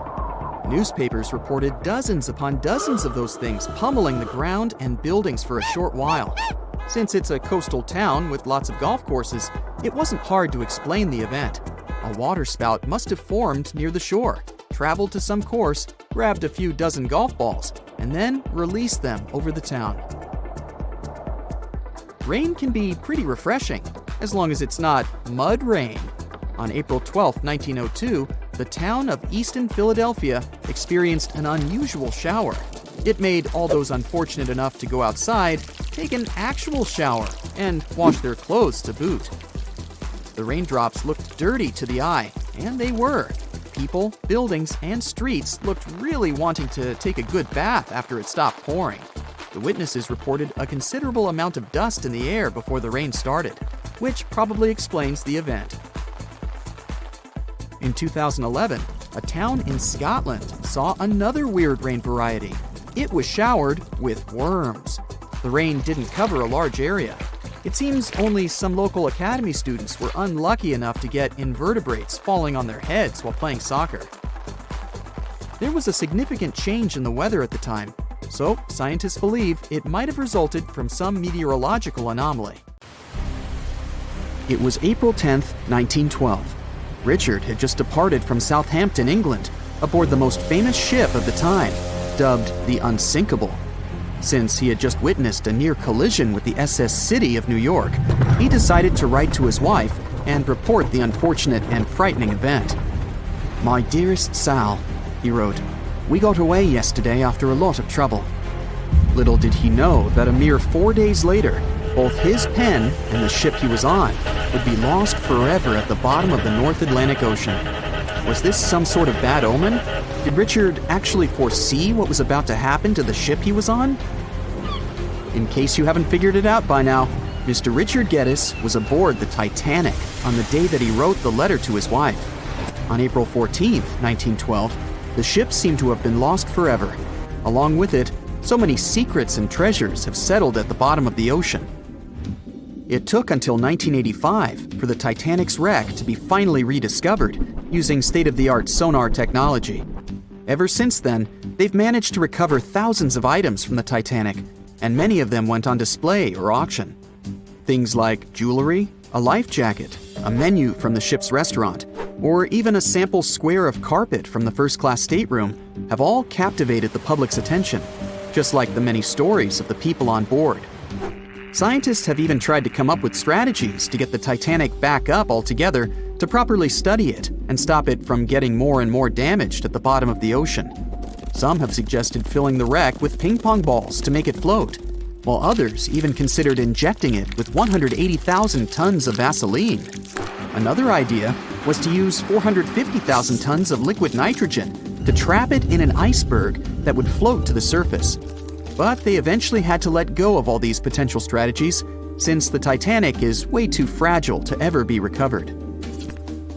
Newspapers reported dozens upon dozens of those things pummeling the ground and buildings for a short while. Since it's a coastal town with lots of golf courses, it wasn't hard to explain the event. A waterspout must have formed near the shore, traveled to some course, grabbed a few dozen golf balls, and then released them over the town. Rain can be pretty refreshing, as long as it's not mud rain. On April 12, 1902, the town of Easton, Philadelphia experienced an unusual shower. It made all those unfortunate enough to go outside take an actual shower and wash their clothes to boot. The raindrops looked dirty to the eye, and they were. People, buildings, and streets looked really wanting to take a good bath after it stopped pouring. The witnesses reported a considerable amount of dust in the air before the rain started, which probably explains the event. In 2011, a town in Scotland saw another weird rain variety. It was showered with worms. The rain didn't cover a large area. It seems only some local academy students were unlucky enough to get invertebrates falling on their heads while playing soccer. There was a significant change in the weather at the time, so scientists believe it might have resulted from some meteorological anomaly. It was April 10, 1912. Richard had just departed from Southampton, England, aboard the most famous ship of the time, dubbed the Unsinkable. Since he had just witnessed a near collision with the SS City of New York, he decided to write to his wife and report the unfortunate and frightening event. "My dearest Sal," he wrote, "we got away yesterday after a lot of trouble." Little did he know that a mere 4 days later, both his pen and the ship he was on would be lost forever at the bottom of the North Atlantic Ocean. Was this some sort of bad omen? Did Richard actually foresee what was about to happen to the ship he was on? In case you haven't figured it out by now, Mr. Richard Geddes was aboard the Titanic on the day that he wrote the letter to his wife. On April 14, 1912, the ship seemed to have been lost forever. Along with it, so many secrets and treasures have settled at the bottom of the ocean. It took until 1985 for the Titanic's wreck to be finally rediscovered using state-of-the-art sonar technology. Ever since then, they've managed to recover thousands of items from the Titanic, and many of them went on display or auction. Things like jewelry, a life jacket, a menu from the ship's restaurant, or even a sample square of carpet from the first-class stateroom have all captivated the public's attention, just like the many stories of the people on board. Scientists have even tried to come up with strategies to get the Titanic back up altogether to properly study it and stop it from getting more and more damaged at the bottom of the ocean. Some have suggested filling the wreck with ping pong balls to make it float, while others even considered injecting it with 180,000 tons of Vaseline. Another idea was to use 450,000 tons of liquid nitrogen to trap it in an iceberg that would float to the surface. But they eventually had to let go of all these potential strategies since the Titanic is way too fragile to ever be recovered.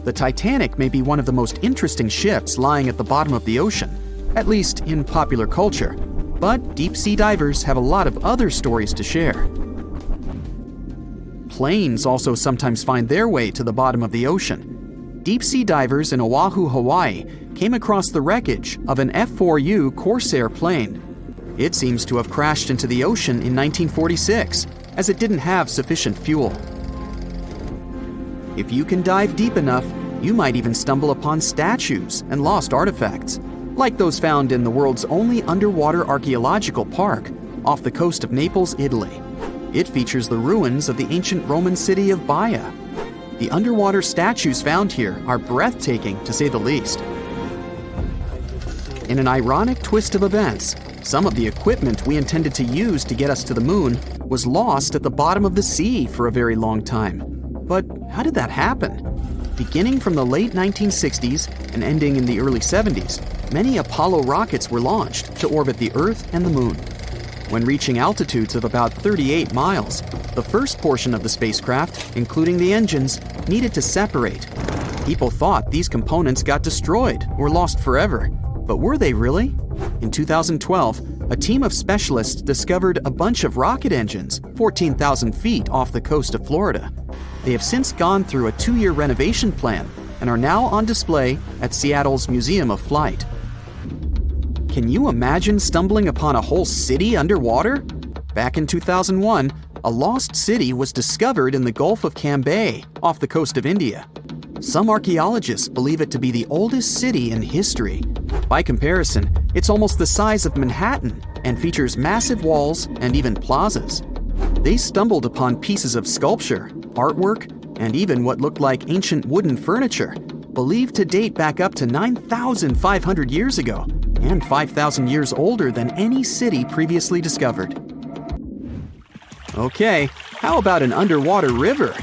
The Titanic may be one of the most interesting ships lying at the bottom of the ocean, at least in popular culture, but deep-sea divers have a lot of other stories to share. Planes also sometimes find their way to the bottom of the ocean. Deep-sea divers in Oahu, Hawaii, came across the wreckage of an F-4U Corsair plane. It seems to have crashed into the ocean in 1946, as it didn't have sufficient fuel. If you can dive deep enough, you might even stumble upon statues and lost artifacts, like those found in the world's only underwater archaeological park off the coast of Naples, Italy. It features the ruins of the ancient Roman city of Baia. The underwater statues found here are breathtaking, to say the least. In an ironic twist of events, some of the equipment we intended to use to get us to the moon was lost at the bottom of the sea for a very long time. But how did that happen? Beginning from the late 1960s and ending in the early 70s, many Apollo rockets were launched to orbit the Earth and the Moon. When reaching altitudes of about 38 miles, the first portion of the spacecraft, including the engines, needed to separate. People thought these components got destroyed or lost forever. But were they really? In 2012, a team of specialists discovered a bunch of rocket engines 14,000 feet off the coast of Florida. They have since gone through a 2-year renovation plan and are now on display at Seattle's Museum of Flight. Can you imagine stumbling upon a whole city underwater? Back in 2001, a lost city was discovered in the Gulf of Cambay, off the coast of India. Some archaeologists believe it to be the oldest city in history. By comparison, it's almost the size of Manhattan and features massive walls and even plazas. They stumbled upon pieces of sculpture, artwork, and even what looked like ancient wooden furniture, believed to date back up to 9,500 years ago and 5,000 years older than any city previously discovered. Okay, how about an underwater river?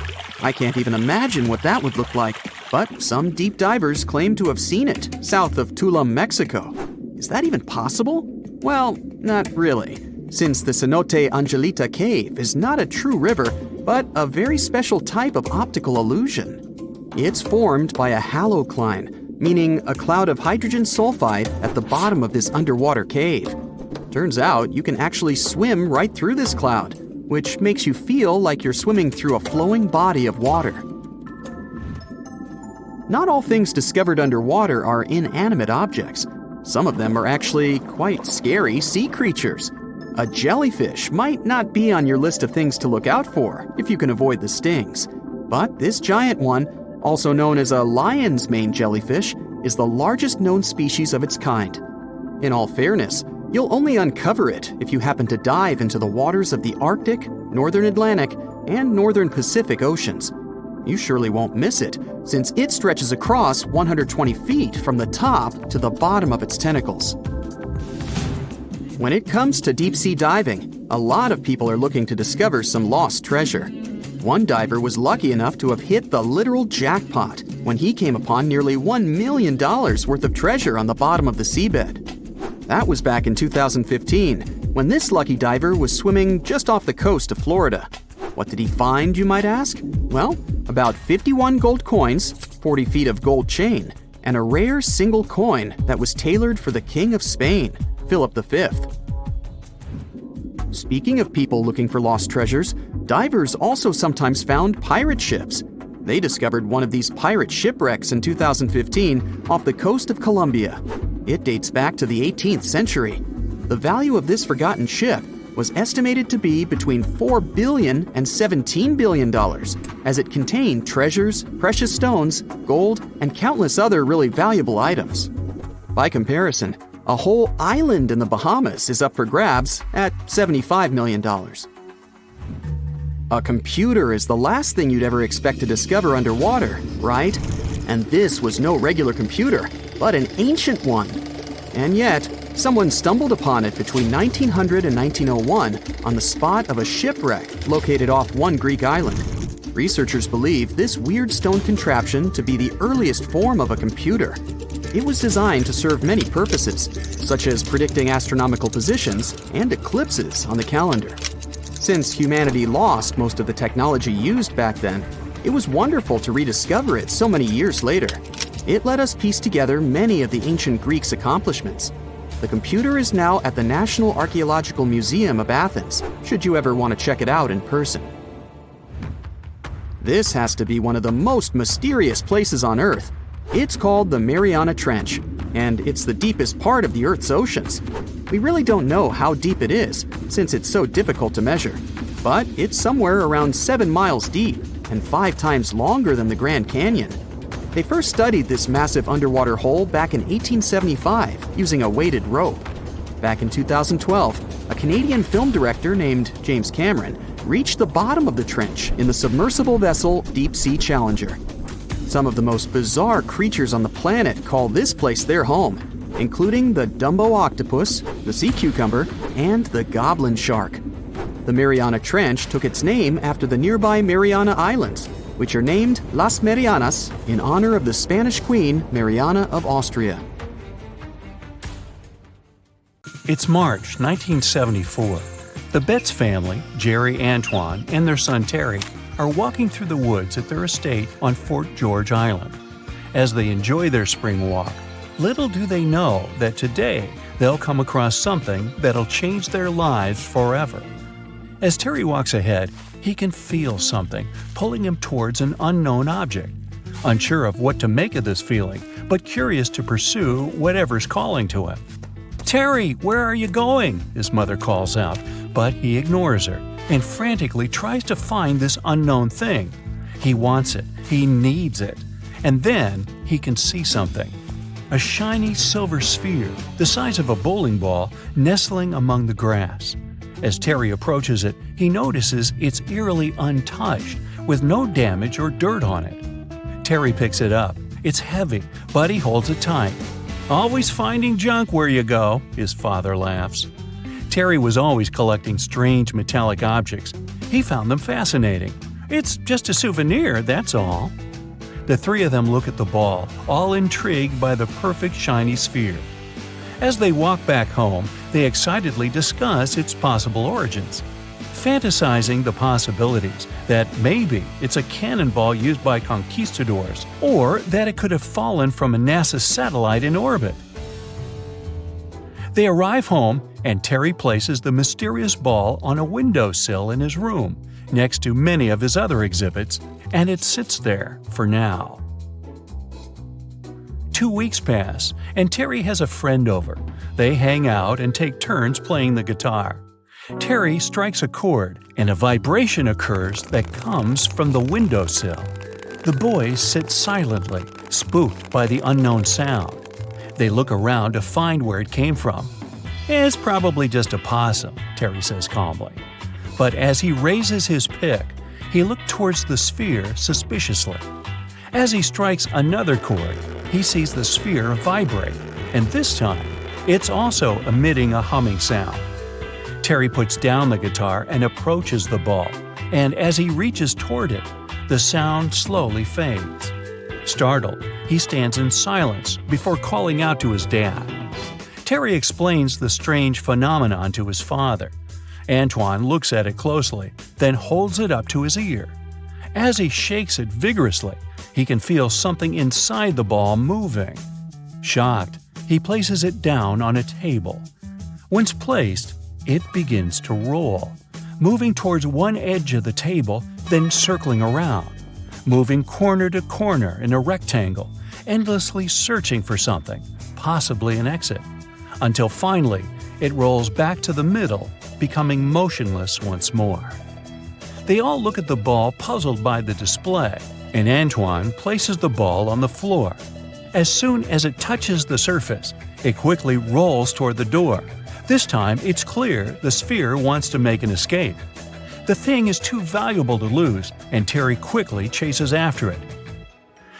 I can't even imagine what that would look like, but some deep divers claim to have seen it south of Tulum, Mexico. Is that even possible? Well, not really, since the Cenote Angelita Cave is not a true river, but a very special type of optical illusion. It's formed by a halocline, meaning a cloud of hydrogen sulfide at the bottom of this underwater cave. Turns out you can actually swim right through this cloud, which makes you feel like you're swimming through a flowing body of water. Not all things discovered underwater are inanimate objects. Some of them are actually quite scary sea creatures. A jellyfish might not be on your list of things to look out for if you can avoid the stings. But this giant one, also known as a lion's mane jellyfish, is the largest known species of its kind. In all fairness, you'll only uncover it if you happen to dive into the waters of the Arctic, Northern Atlantic, and Northern Pacific Oceans. You surely won't miss it, since it stretches across 120 feet from the top to the bottom of its tentacles. When it comes to deep-sea diving, a lot of people are looking to discover some lost treasure. One diver was lucky enough to have hit the literal jackpot when he came upon nearly $1 million worth of treasure on the bottom of the seabed. That was back in 2015, when this lucky diver was swimming just off the coast of Florida. What did he find, you might ask? Well, about 51 gold coins, 40 feet of gold chain, and a rare single coin that was tailored for the King of Spain, Philip V. Speaking of people looking for lost treasures, divers also sometimes found pirate ships. They discovered one of these pirate shipwrecks in 2015 off the coast of Colombia. It dates back to the 18th century. The value of this forgotten ship was estimated to be between $4 billion and $17 billion, as it contained treasures, precious stones, gold, and countless other really valuable items. By comparison, a whole island in the Bahamas is up for grabs at $75 million. A computer is the last thing you'd ever expect to discover underwater, right? And this was no regular computer, but an ancient one. And yet, someone stumbled upon it between 1900 and 1901 on the spot of a shipwreck located off one Greek island. Researchers believe this weird stone contraption to be the earliest form of a computer. It was designed to serve many purposes, such as predicting astronomical positions and eclipses on the calendar. Since humanity lost most of the technology used back then, it was wonderful to rediscover it so many years later. It let us piece together many of the ancient Greeks' accomplishments. The computer is now at the National Archaeological Museum of Athens, should you ever want to check it out in person. This has to be one of the most mysterious places on Earth. It's called the Mariana Trench, and it's the deepest part of the Earth's oceans. We really don't know how deep it is, since it's so difficult to measure. But it's somewhere around 7 miles deep and 5 times longer than the Grand Canyon. They first studied this massive underwater hole back in 1875 using a weighted rope. Back in 2012, a Canadian film director named James Cameron reached the bottom of the trench in the submersible vessel Deep Sea Challenger. Some of the most bizarre creatures on the planet call this place their home, including the Dumbo octopus, the sea cucumber, and the goblin shark. The Mariana Trench took its name after the nearby Mariana Islands, which are named Las Marianas in honor of the Spanish Queen Mariana of Austria. It's March 1974. The Betts family, Jerry Antoine, and their son Terry, are walking through the woods at their estate on Fort George Island. As they enjoy their spring walk, little do they know that today they'll come across something that'll change their lives forever. As Terry walks ahead, he can feel something pulling him towards an unknown object. Unsure of what to make of this feeling, but curious to pursue whatever's calling to him. "Terry, where are you going?" his mother calls out, but he ignores her and frantically tries to find this unknown thing. He wants it, he needs it, and then he can see something. A shiny silver sphere, the size of a bowling ball, nestling among the grass. As Terry approaches it, he notices it's eerily untouched, with no damage or dirt on it. Terry picks it up. It's heavy, but he holds it tight. "Always finding junk where you go," his father laughs. Terry was always collecting strange metallic objects. He found them fascinating. "It's just a souvenir, that's all." The three of them look at the ball, all intrigued by the perfect shiny sphere. As they walk back home, they excitedly discuss its possible origins, fantasizing the possibilities that maybe it's a cannonball used by conquistadors, or that it could have fallen from a NASA satellite in orbit. They arrive home, and Terry places the mysterious ball on a windowsill in his room, next to many of his other exhibits, and it sits there for now. 2 weeks pass, and Terry has a friend over. They hang out and take turns playing the guitar. Terry strikes a chord, and a vibration occurs that comes from the windowsill. The boys sit silently, spooked by the unknown sound. They look around to find where it came from. "It's probably just a possum," Terry says calmly. But as he raises his pick, he looks towards the sphere suspiciously. As he strikes another chord, he sees the sphere vibrate, and this time, it's also emitting a humming sound. Terry puts down the guitar and approaches the ball, and as he reaches toward it, the sound slowly fades. Startled, he stands in silence before calling out to his dad. Terry explains the strange phenomenon to his father. Antoine looks at it closely, then holds it up to his ear. As he shakes it vigorously, he can feel something inside the ball moving. Shocked, he places it down on a table. Once placed, it begins to roll, moving towards one edge of the table, then circling around, moving corner to corner in a rectangle, endlessly searching for something, possibly an exit, until finally it rolls back to the middle, becoming motionless once more. They all look at the ball, puzzled by the display, and Antoine places the ball on the floor. As soon as it touches the surface, it quickly rolls toward the door. This time, it's clear the sphere wants to make an escape. The thing is too valuable to lose, and Terry quickly chases after it.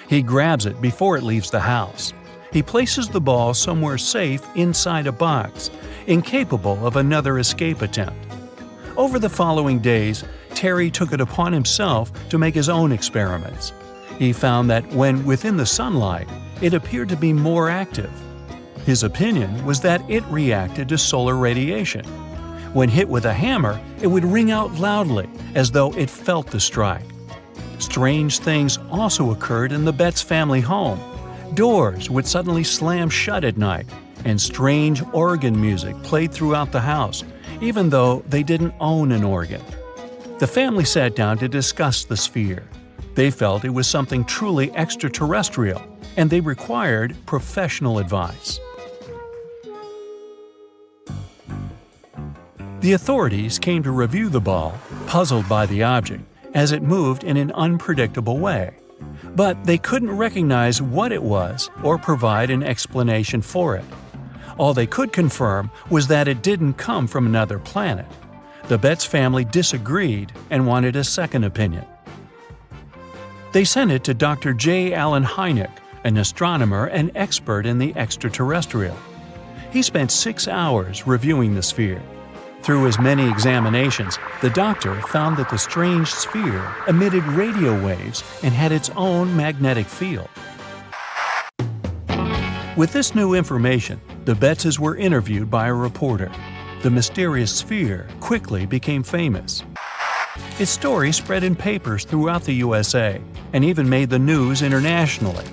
He grabs it before it leaves the house. He places the ball somewhere safe inside a box, incapable of another escape attempt. Over the following days, Terry took it upon himself to make his own experiments. He found that when within the sunlight, it appeared to be more active. His opinion was that it reacted to solar radiation. When hit with a hammer, it would ring out loudly, as though it felt the strike. Strange things also occurred in the Betts family home. Doors would suddenly slam shut at night, and strange organ music played throughout the house, even though they didn't own an organ. The family sat down to discuss the sphere. They felt it was something truly extraterrestrial, and they required professional advice. The authorities came to review the ball, puzzled by the object, as it moved in an unpredictable way. But they couldn't recognize what it was or provide an explanation for it. All they could confirm was that it didn't come from another planet. The Betts family disagreed and wanted a second opinion. They sent it to Dr. J. Allen Hynek, an astronomer and expert in the extraterrestrial. He spent 6 hours reviewing the sphere. Through his many examinations, the doctor found that the strange sphere emitted radio waves and had its own magnetic field. With this new information, the Bettses were interviewed by a reporter. The mysterious sphere quickly became famous. Its story spread in papers throughout the USA and even made the news internationally.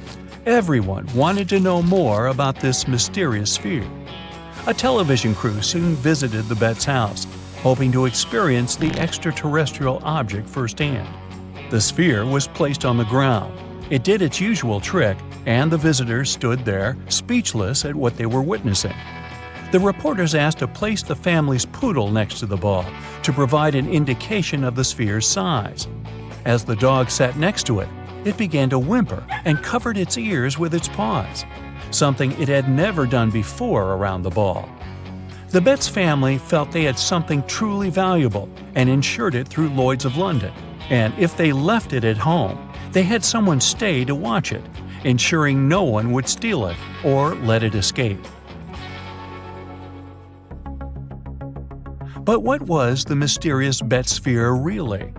Everyone wanted to know more about this mysterious sphere. A television crew soon visited the Betts' house, hoping to experience the extraterrestrial object firsthand. The sphere was placed on the ground. It did its usual trick, and the visitors stood there, speechless at what they were witnessing. The reporters asked to place the family's poodle next to the ball to provide an indication of the sphere's size. As the dog sat next to it, it began to whimper and covered its ears with its paws, something it had never done before around the ball. The Betts family felt they had something truly valuable and insured it through Lloyd's of London, and if they left it at home, they had someone stay to watch it, ensuring no one would steal it or let it escape. But what was the mysterious Betts sphere really?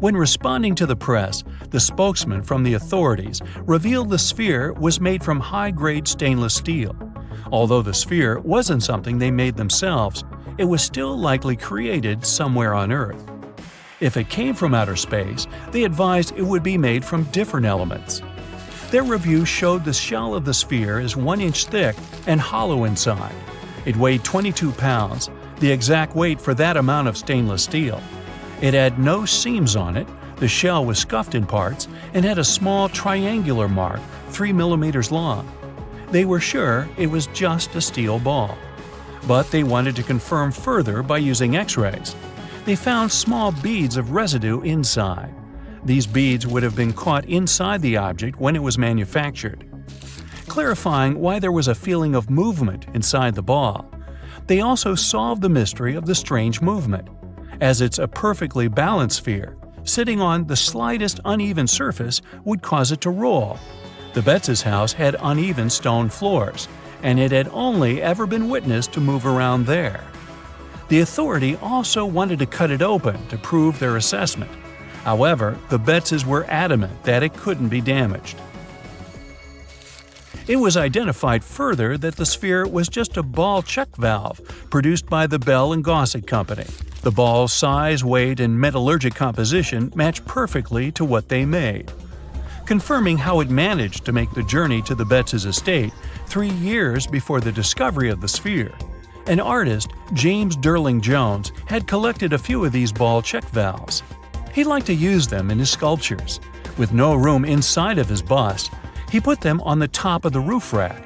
When responding to the press, the spokesman from the authorities revealed the sphere was made from high-grade stainless steel. Although the sphere wasn't something they made themselves, it was still likely created somewhere on Earth. If it came from outer space, they advised it would be made from different elements. Their review showed the shell of the sphere is 1 inch thick and hollow inside. It weighed 22 pounds, the exact weight for that amount of stainless steel. It had no seams on it, the shell was scuffed in parts, and had a small triangular mark 3 millimeters long. They were sure it was just a steel ball. But they wanted to confirm further by using X-rays. They found small beads of residue inside. These beads would have been caught inside the object when it was manufactured. Clarifying why there was a feeling of movement inside the ball, they also solved the mystery of the strange movement. As it's a perfectly balanced sphere, sitting on the slightest uneven surface would cause it to roll. The Betts' house had uneven stone floors, and it had only ever been witnessed to move around there. The authority also wanted to cut it open to prove their assessment. However, the Bettses were adamant that it couldn't be damaged. It was identified further that the sphere was just a ball check valve produced by the Bell & Gossett Company. The The ball's size, weight, and metallurgic composition match perfectly to what they made. Confirming how it managed to make the journey to the Betts' estate 3 years before the discovery of the sphere, an artist, James Durling Jones, had collected a few of these ball check valves. He liked to use them in his sculptures. With no room inside of his bust, he put them on the top of the roof rack.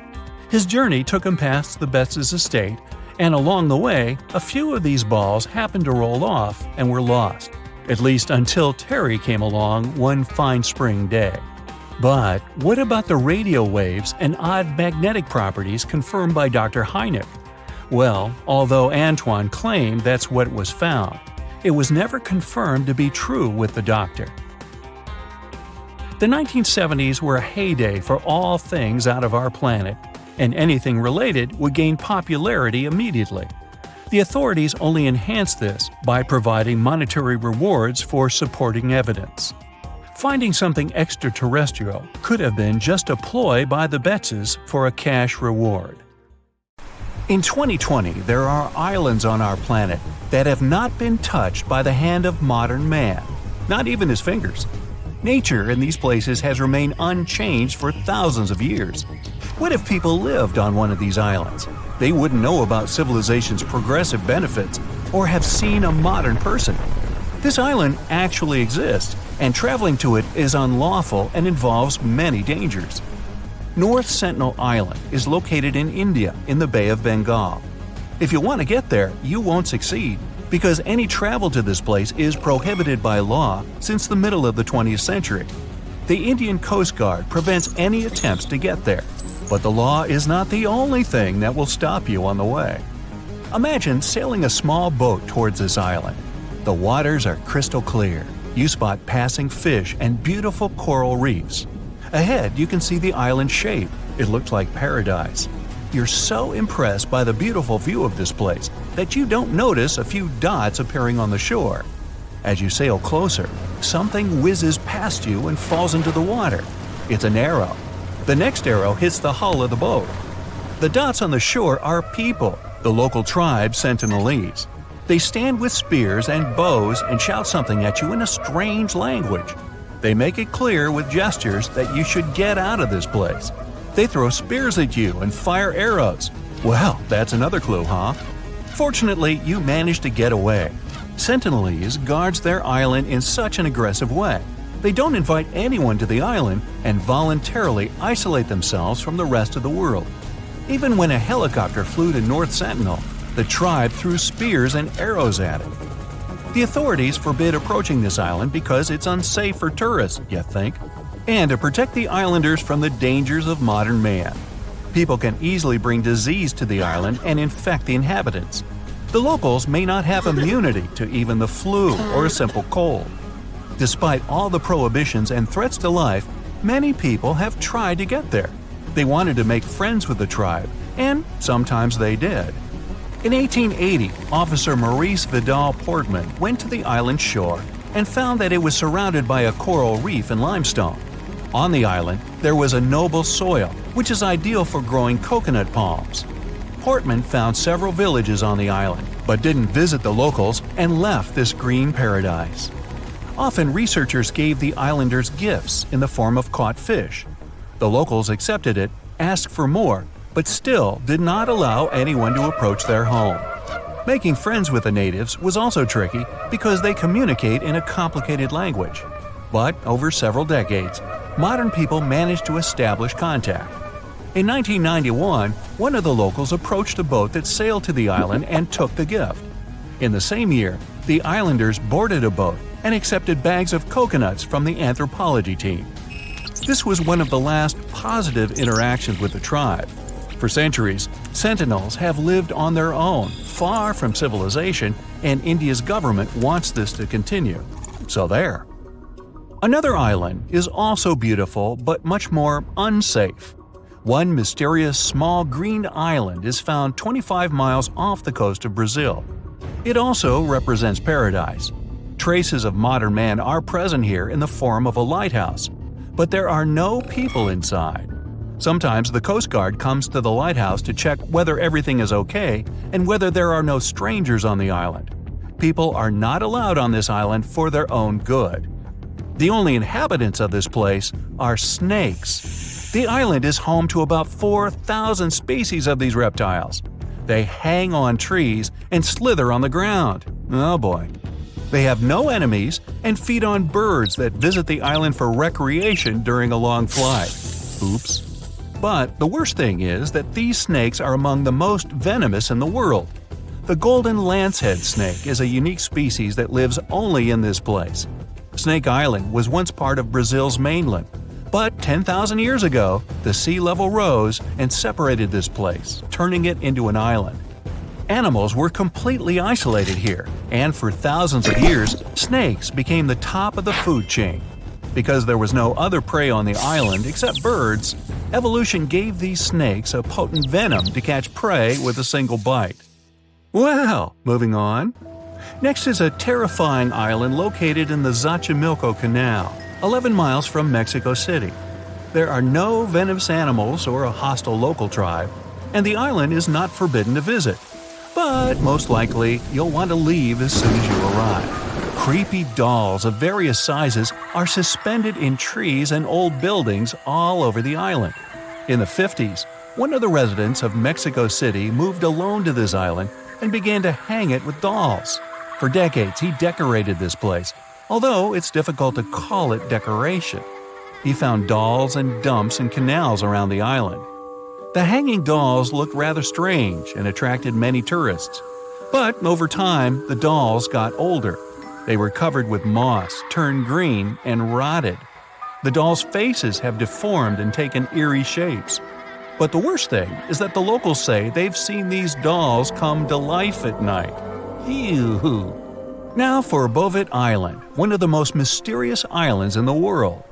His journey took him past the Betts' estate, and along the way, a few of these balls happened to roll off and were lost, at least until Terry came along one fine spring day. But what about the radio waves and odd magnetic properties confirmed by Dr. Hynek? Well, although Antoine claimed that's what was found, it was never confirmed to be true with the doctor. The 1970s were a heyday for all things out of our planet, and anything related would gain popularity immediately. The authorities only enhanced this by providing monetary rewards for supporting evidence. Finding something extraterrestrial could have been just a ploy by the Bettses for a cash reward. In 2020, there are islands on our planet that have not been touched by the hand of modern man, not even his fingers. Nature in these places has remained unchanged for thousands of years. What if people lived on one of these islands? They wouldn't know about civilization's progressive benefits or have seen a modern person. This island actually exists, and traveling to it is unlawful and involves many dangers. North Sentinel Island is located in India in the Bay of Bengal. If you want to get there, you won't succeed, because any travel to this place is prohibited by law since the middle of the 20th century. The Indian Coast Guard prevents any attempts to get there, but the law is not the only thing that will stop you on the way. Imagine sailing a small boat towards this island. The waters are crystal clear. You spot passing fish and beautiful coral reefs. Ahead, you can see the island's shape. It looks like paradise. You're so impressed by the beautiful view of this place that you don't notice a few dots appearing on the shore. As you sail closer, something whizzes past you and falls into the water. It's an arrow. The next arrow hits the hull of the boat. The dots on the shore are people, the local tribe Sentinelese. They stand with spears and bows and shout something at you in a strange language. They make it clear with gestures that you should get out of this place. They throw spears at you and fire arrows. Well, that's another clue, huh? Fortunately, you managed to get away. Sentinelese guards their island in such an aggressive way. They don't invite anyone to the island and voluntarily isolate themselves from the rest of the world. Even when a helicopter flew to North Sentinel, the tribe threw spears and arrows at it. The authorities forbid approaching this island because it's unsafe for tourists, you think, and to protect the islanders from the dangers of modern man. People can easily bring disease to the island and infect the inhabitants. The locals may not have immunity to even the flu or a simple cold. Despite all the prohibitions and threats to life, many people have tried to get there. They wanted to make friends with the tribe, and sometimes they did. In 1880, Officer Maurice Vidal Portman went to the island shore and found that it was surrounded by a coral reef and limestone. On the island, there was a noble soil, which is ideal for growing coconut palms. Portman found several villages on the island, but didn't visit the locals and left this green paradise. Often researchers gave the islanders gifts in the form of caught fish. The locals accepted it, asked for more, but still did not allow anyone to approach their home. Making friends with the natives was also tricky because they communicate in a complicated language. But over several decades, modern people managed to establish contact. In 1991, one of the locals approached a boat that sailed to the island and took the gift. In the same year, the islanders boarded a boat and accepted bags of coconuts from the anthropology team. This was one of the last positive interactions with the tribe. For centuries, Sentinels have lived on their own, far from civilization, and India's government wants this to continue. So there. Another island is also beautiful but much more unsafe. One mysterious small green island is found 25 miles off the coast of Brazil. It also represents paradise. Traces of modern man are present here in the form of a lighthouse, but there are no people inside. Sometimes the Coast Guard comes to the lighthouse to check whether everything is okay and whether there are no strangers on the island. people are not allowed on this island for their own good. The only inhabitants of this place are snakes. The island is home to about 4,000 species of these reptiles. They hang on trees and slither on the ground. Oh boy. They have no enemies and feed on birds that visit the island for recreation during a long flight. Oops. But the worst thing is that these snakes are among the most venomous in the world. The golden lancehead snake is a unique species that lives only in this place. Snake Island was once part of Brazil's mainland, but 10,000 years ago, the sea level rose and separated this place, turning it into an island. Animals were completely isolated here, and for thousands of years, snakes became the top of the food chain. Because there was no other prey on the island except birds, evolution gave these snakes a potent venom to catch prey with a single bite. Well, moving on. Next is a terrifying island located in the Xochimilco Canal, 11 miles from Mexico City. There are no venomous animals or a hostile local tribe, and the island is not forbidden to visit. But most likely, you'll want to leave as soon as you arrive. Creepy dolls of various sizes are suspended in trees and old buildings all over the island. In the 50s, one of the residents of Mexico City moved alone to this island and began to hang it with dolls. For decades, he decorated this place, although it's difficult to call it decoration. He found dolls and dumps in canals around the island. The hanging dolls looked rather strange and attracted many tourists. But over time, the dolls got older. They were covered with moss, turned green, and rotted. The dolls' faces have deformed and taken eerie shapes. But the worst thing is that the locals say they've seen these dolls come to life at night. Ew. Now for Bovit Island, one of the most mysterious islands in the world.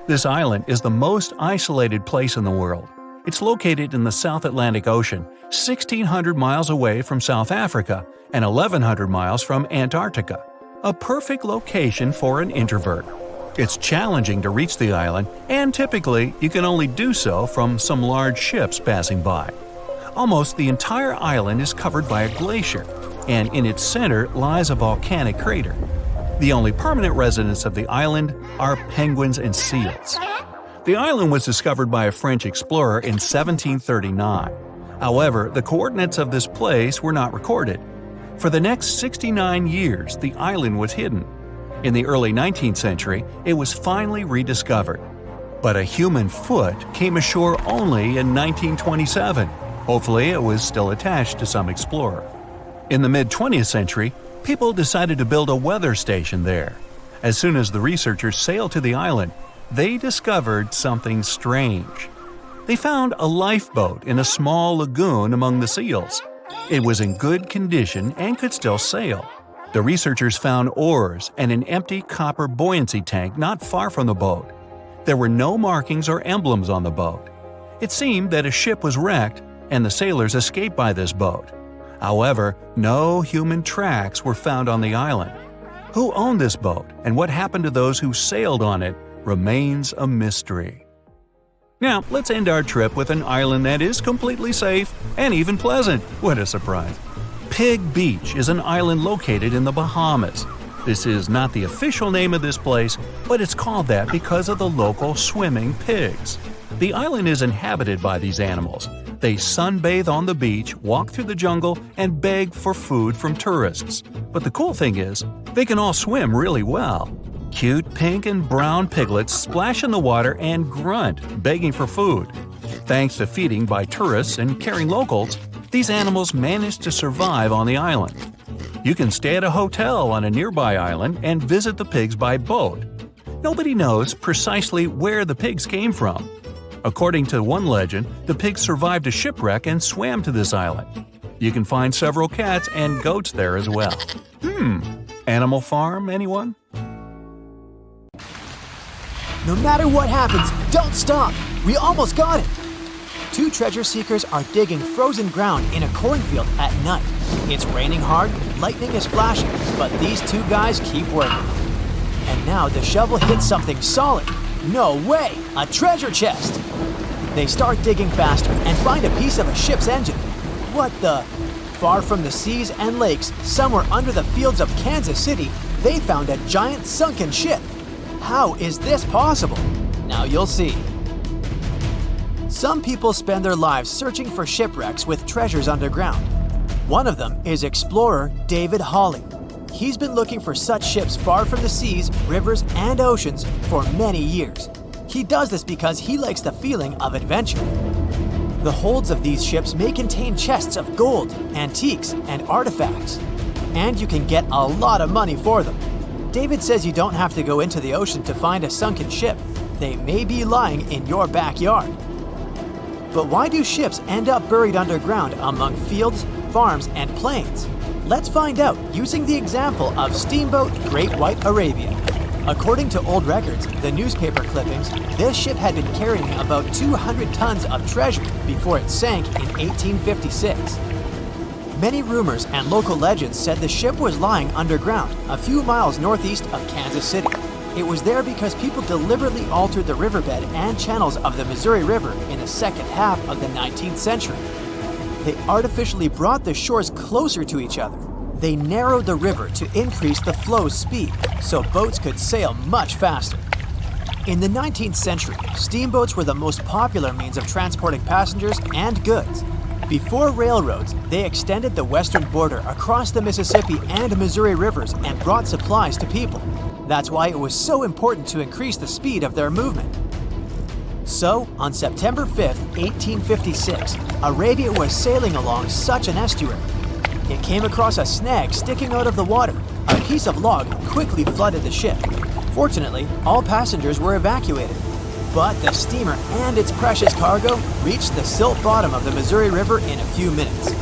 This island is the most isolated place in the world. It's located in the South Atlantic Ocean, 1,600 miles away from South Africa and 1,100 miles from Antarctica. A perfect location for an introvert. It's challenging to reach the island, and typically you can only do so from some large ships passing by. Almost the entire island is covered by a glacier, and in its center lies a volcanic crater. The only permanent residents of the island are penguins and seals. The island was discovered by a French explorer in 1739. However, the coordinates of this place were not recorded. For the next 69 years, the island was hidden. In the early 19th century, it was finally rediscovered. But a human foot came ashore only in 1927. Hopefully, it was still attached to some explorer. In the mid-20th century, people decided to build a weather station there. As soon as the researchers sailed to the island, they discovered something strange. They found a lifeboat in a small lagoon among the seals. It was in good condition and could still sail. The researchers found oars and an empty copper buoyancy tank not far from the boat. There were no markings or emblems on the boat. It seemed that a ship was wrecked and the sailors escaped by this boat. However, no human tracks were found on the island. Who owned this boat and what happened to those who sailed on it remains a mystery. Now, let's end our trip with an island that is completely safe and even pleasant. What a surprise! Pig Beach is an island located in the Bahamas. This is not the official name of this place, but it's called that because of the local swimming pigs. The island is inhabited by these animals. They sunbathe on the beach, walk through the jungle, and beg for food from tourists. But the cool thing is, they can all swim really well. Cute pink and brown piglets splash in the water and grunt, begging for food. Thanks to feeding by tourists and caring locals, these animals manage to survive on the island. You can stay at a hotel on a nearby island and visit the pigs by boat. Nobody knows precisely where the pigs came from. According to one legend, the pigs survived a shipwreck and swam to this island. You can find several cats and goats there as well. Animal Farm, anyone? No matter what happens, don't stop! We almost got it! Two treasure seekers are digging frozen ground in a cornfield at night. It's raining hard, lightning is flashing, but these two guys keep working. And now the shovel hits something solid. No way! A treasure chest! They start digging faster and find a piece of a ship's engine. What the? Far from the seas and lakes, somewhere under the fields of Kansas City, they found a giant sunken ship. How is this possible? Now you'll see. Some people spend their lives searching for shipwrecks with treasures underground. One of them is explorer David Hawley. He's been looking for such ships far from the seas, rivers, and oceans for many years. He does this because he likes the feeling of adventure. The holds of these ships may contain chests of gold, antiques, and artifacts, and you can get a lot of money for them. David says you don't have to go into the ocean to find a sunken ship. They may be lying in your backyard. But why do ships end up buried underground among fields, farms, and plains? Let's find out using the example of steamboat Great White Arabia. According to old records, the newspaper clippings, this ship had been carrying about 200 tons of treasure before it sank in 1856. Many rumors and local legends said the ship was lying underground, a few miles northeast of Kansas City. It was there because people deliberately altered the riverbed and channels of the Missouri River in the second half of the 19th century. They artificially brought the shores closer to each other. They narrowed the river to increase the flow's speed, so boats could sail much faster. In the 19th century, steamboats were the most popular means of transporting passengers and goods. Before railroads, they extended the western border across the Mississippi and Missouri rivers and brought supplies to people. That's why it was so important to increase the speed of their movement. So, on September 5, 1856, Arabia was sailing along such an estuary. It came across a snag sticking out of the water. A piece of log quickly flooded the ship. Fortunately, all passengers were evacuated. But the steamer and its precious cargo reached the silt bottom of the Missouri River in a few minutes.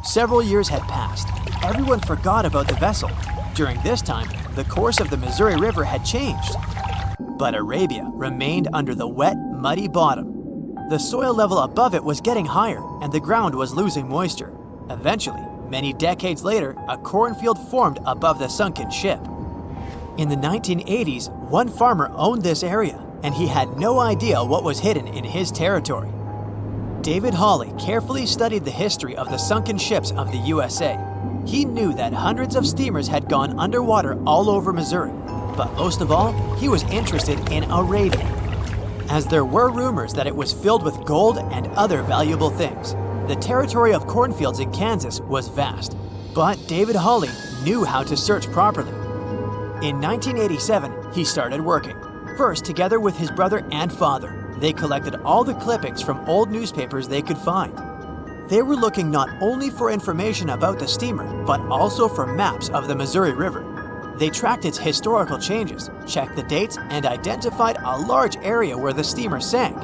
Several years had passed. Everyone forgot about the vessel. During this time, the course of the Missouri River had changed. But Arabia remained under the wet, muddy bottom. The soil level above it was getting higher, and the ground was losing moisture. Eventually, many decades later, a cornfield formed above the sunken ship. In the 1980s, one farmer owned this area, and he had no idea what was hidden in his territory. David Hawley carefully studied the history of the sunken ships of the USA. He knew that hundreds of steamers had gone underwater all over Missouri, but most of all, he was interested in Arabia, as there were rumors that it was filled with gold and other valuable things. The territory of cornfields in Kansas was vast, but David Hawley knew how to search properly. In 1987, he started working, first together with his brother and father. They collected all the clippings from old newspapers they could find. They were looking not only for information about the steamer, but also for maps of the Missouri River. They tracked its historical changes, checked the dates, and identified a large area where the steamer sank.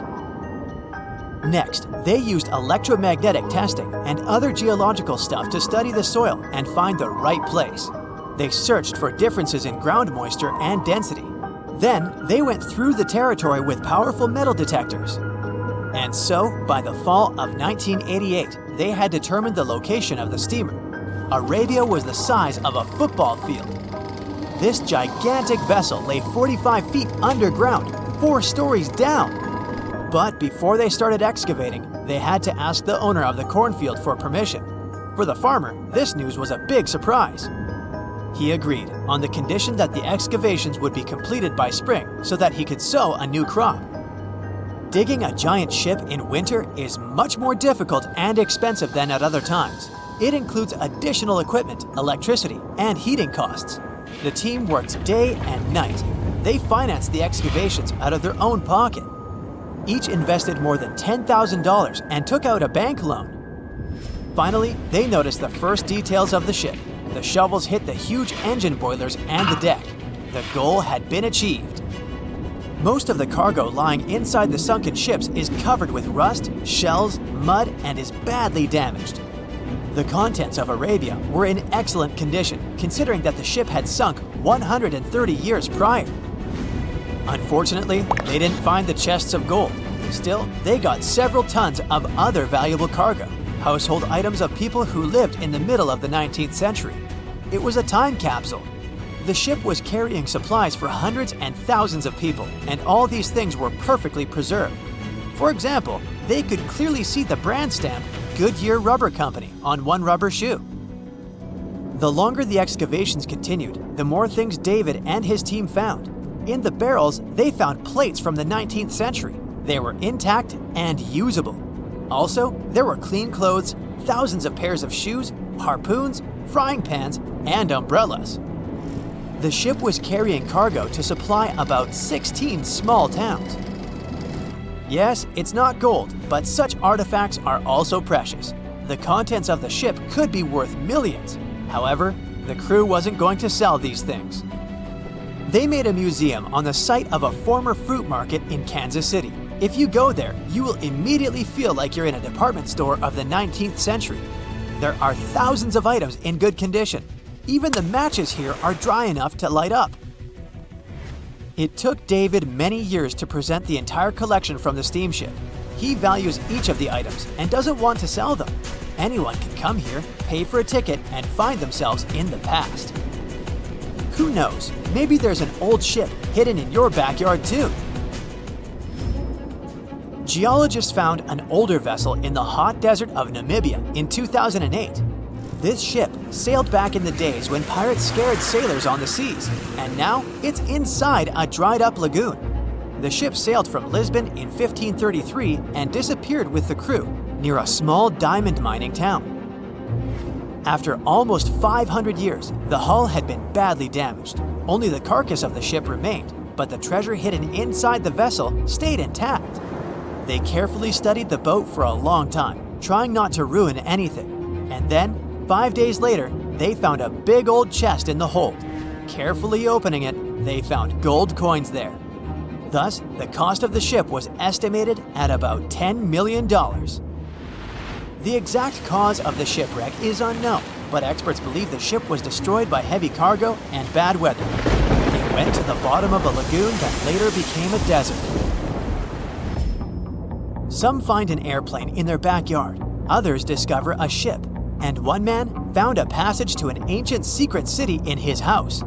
Next, they used electromagnetic testing and other geological stuff to study the soil and find the right place. They searched for differences in ground moisture and density. Then, they went through the territory with powerful metal detectors. And so, by the fall of 1988, they had determined the location of the steamer. Arabia was the size of a football field. This gigantic vessel lay 45 feet underground, 4 stories down. But before they started excavating, they had to ask the owner of the cornfield for permission. For the farmer, this news was a big surprise. He agreed on the condition that the excavations would be completed by spring so that he could sow a new crop. Digging a giant ship in winter is much more difficult and expensive than at other times. It includes additional equipment, electricity, and heating costs. The team worked day and night. They financed the excavations out of their own pocket. Each invested more than $10,000 and took out a bank loan. Finally, they noticed the first details of the ship. The shovels hit the huge engine boilers and the deck. The goal had been achieved. Most of the cargo lying inside the sunken ships is covered with rust, shells, mud, and is badly damaged. The contents of Arabia were in excellent condition, considering that the ship had sunk 130 years prior. Unfortunately, they didn't find the chests of gold. Still, they got several tons of other valuable cargo, household items of people who lived in the middle of the 19th century. It was a time capsule. The ship was carrying supplies for hundreds and thousands of people, and all these things were perfectly preserved. For example, they could clearly see the brand stamp Goodyear Rubber Company on one rubber shoe. The longer the excavations continued, the more things David and his team found. In the barrels, they found plates from the 19th century. They were intact and usable. Also, there were clean clothes, thousands of pairs of shoes, harpoons, frying pans, and umbrellas. The ship was carrying cargo to supply about 16 small towns. Yes, it's not gold, but such artifacts are also precious. The contents of the ship could be worth millions. However, the crew wasn't going to sell these things. They made a museum on the site of a former fruit market in Kansas City. If you go there, you will immediately feel like you're in a department store of the 19th century. There are thousands of items in good condition. Even the matches here are dry enough to light up. It took David many years to present the entire collection from the steamship. He values each of the items and doesn't want to sell them. Anyone can come here, pay for a ticket, and find themselves in the past. Who knows, maybe there's an old ship hidden in your backyard too. Geologists found an older vessel in the hot desert of Namibia in 2008. This ship sailed back in the days when pirates scared sailors on the seas, and now it's inside a dried-up lagoon. The ship sailed from Lisbon in 1533 and disappeared with the crew near a small diamond mining town. After almost 500 years, the hull had been badly damaged. Only the carcass of the ship remained, but the treasure hidden inside the vessel stayed intact. They carefully studied the boat for a long time, trying not to ruin anything. And then, 5 days later, they found a big old chest in the hold. Carefully opening it, they found gold coins there. Thus, the cost of the ship was estimated at about $10 million. The exact cause of the shipwreck is unknown, but experts believe the ship was destroyed by heavy cargo and bad weather. It went to the bottom of a lagoon that later became a desert. Some find an airplane in their backyard, others discover a ship, and one man found a passage to an ancient secret city in his house.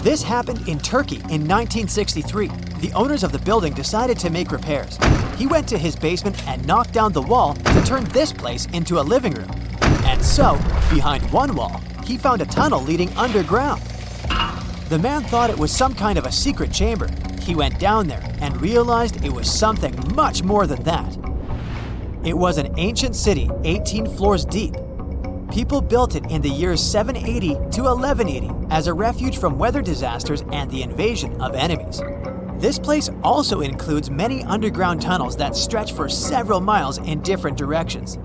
This happened in Turkey in 1963. The owners of the building decided to make repairs. He went to his basement and knocked down the wall to turn this place into a living room. And so, behind one wall, he found a tunnel leading underground. The man thought it was some kind of a secret chamber. He went down there and realized it was something much more than that. It was an ancient city 18 floors deep. People built it in the years 780 to 1180 as a refuge from weather disasters and the invasion of enemies. This place also includes many underground tunnels that stretch for several miles in different directions.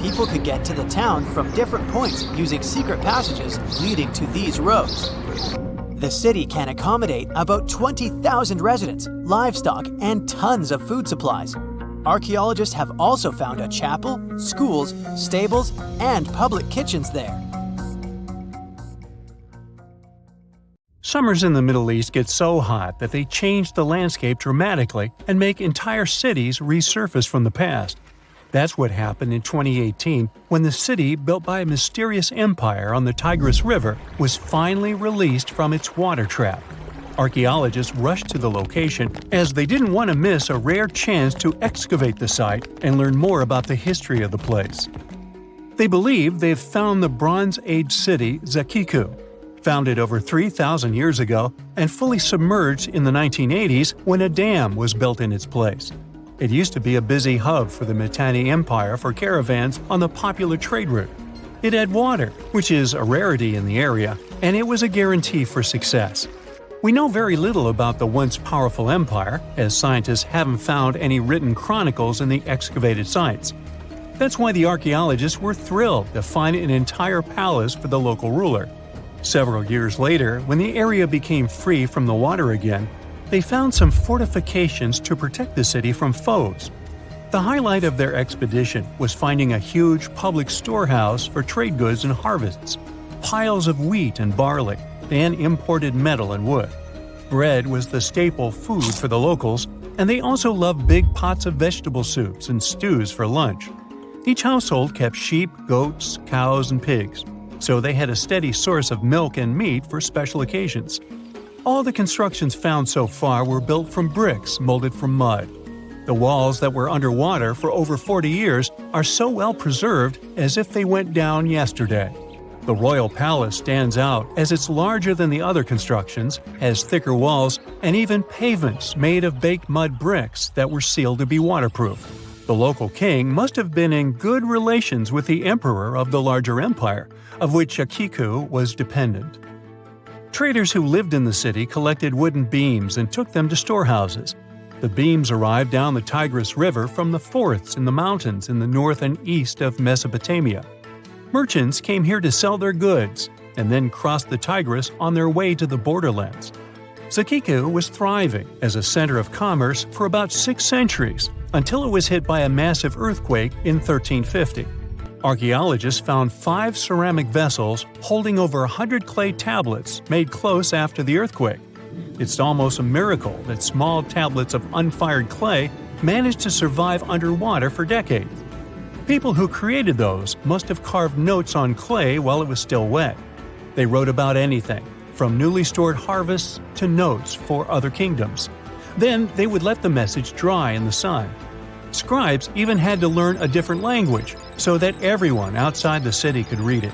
People could get to the town from different points using secret passages leading to these roads. The city can accommodate about 20,000 residents, livestock, and tons of food supplies. Archaeologists have also found a chapel, schools, stables, and public kitchens there. Summers in the Middle East get so hot that they change the landscape dramatically and make entire cities resurface from the past. That's what happened in 2018 when the city, built by a mysterious empire on the Tigris River, was finally released from its water trap. Archaeologists rushed to the location as they didn't want to miss a rare chance to excavate the site and learn more about the history of the place. They believe they've found the Bronze Age city Zakiku, founded over 3,000 years ago and fully submerged in the 1980s when a dam was built in its place. It used to be a busy hub for the Mitanni Empire for caravans on the popular trade route. It had water, which is a rarity in the area, and it was a guarantee for success. We know very little about the once powerful empire, as scientists haven't found any written chronicles in the excavated sites. That's why the archaeologists were thrilled to find an entire palace for the local ruler. Several years later, when the area became free from the water again, they found some fortifications to protect the city from foes. The highlight of their expedition was finding a huge public storehouse for trade goods and harvests, piles of wheat and barley, and imported metal and wood. Bread was the staple food for the locals, and they also loved big pots of vegetable soups and stews for lunch. Each household kept sheep, goats, cows, and pigs, so they had a steady source of milk and meat for special occasions. All the constructions found so far were built from bricks molded from mud. The walls that were underwater for over 40 years are so well preserved as if they went down yesterday. The royal palace stands out as it's larger than the other constructions, has thicker walls, and even pavements made of baked mud bricks that were sealed to be waterproof. The local king must have been in good relations with the emperor of the larger empire, of which Akiku was dependent. Traders who lived in the city collected wooden beams and took them to storehouses. The beams arrived down the Tigris River from the forests in the mountains in the north and east of Mesopotamia. Merchants came here to sell their goods and then crossed the Tigris on their way to the borderlands. Zakiku was thriving as a center of commerce for about 6 centuries until it was hit by a massive earthquake in 1350. Archaeologists found 5 ceramic vessels holding over 100 clay tablets made close after the earthquake. It's almost a miracle that small tablets of unfired clay managed to survive underwater for decades. People who created those must have carved notes on clay while it was still wet. They wrote about anything, from newly stored harvests to notes for other kingdoms. Then they would let the message dry in the sun. Scribes even had to learn a different language so that everyone outside the city could read it.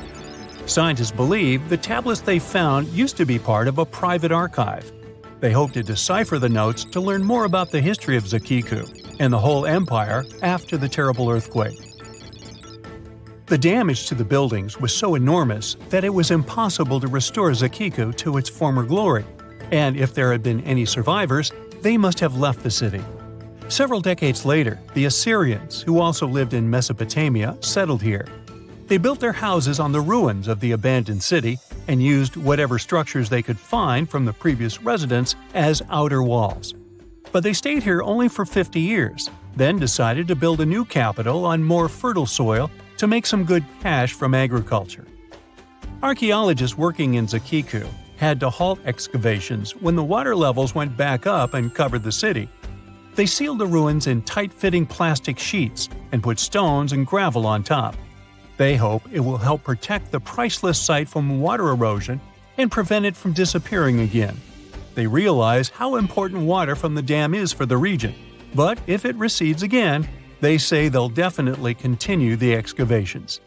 Scientists believe the tablets they found used to be part of a private archive. They hope to decipher the notes to learn more about the history of Zakiku and the whole empire after the terrible earthquake. The damage to the buildings was so enormous that it was impossible to restore Zakiku to its former glory, and if there had been any survivors, they must have left the city. Several decades later, the Assyrians, who also lived in Mesopotamia, settled here. They built their houses on the ruins of the abandoned city and used whatever structures they could find from the previous residents as outer walls. But they stayed here only for 50 years, then decided to build a new capital on more fertile soil to make some good cash from agriculture. Archaeologists working in Zakiku had to halt excavations when the water levels went back up and covered the city. They sealed the ruins in tight-fitting plastic sheets and put stones and gravel on top. They hope it will help protect the priceless site from water erosion and prevent it from disappearing again. They realize how important water from the dam is for the region, but if it recedes again, they say they'll definitely continue the excavations.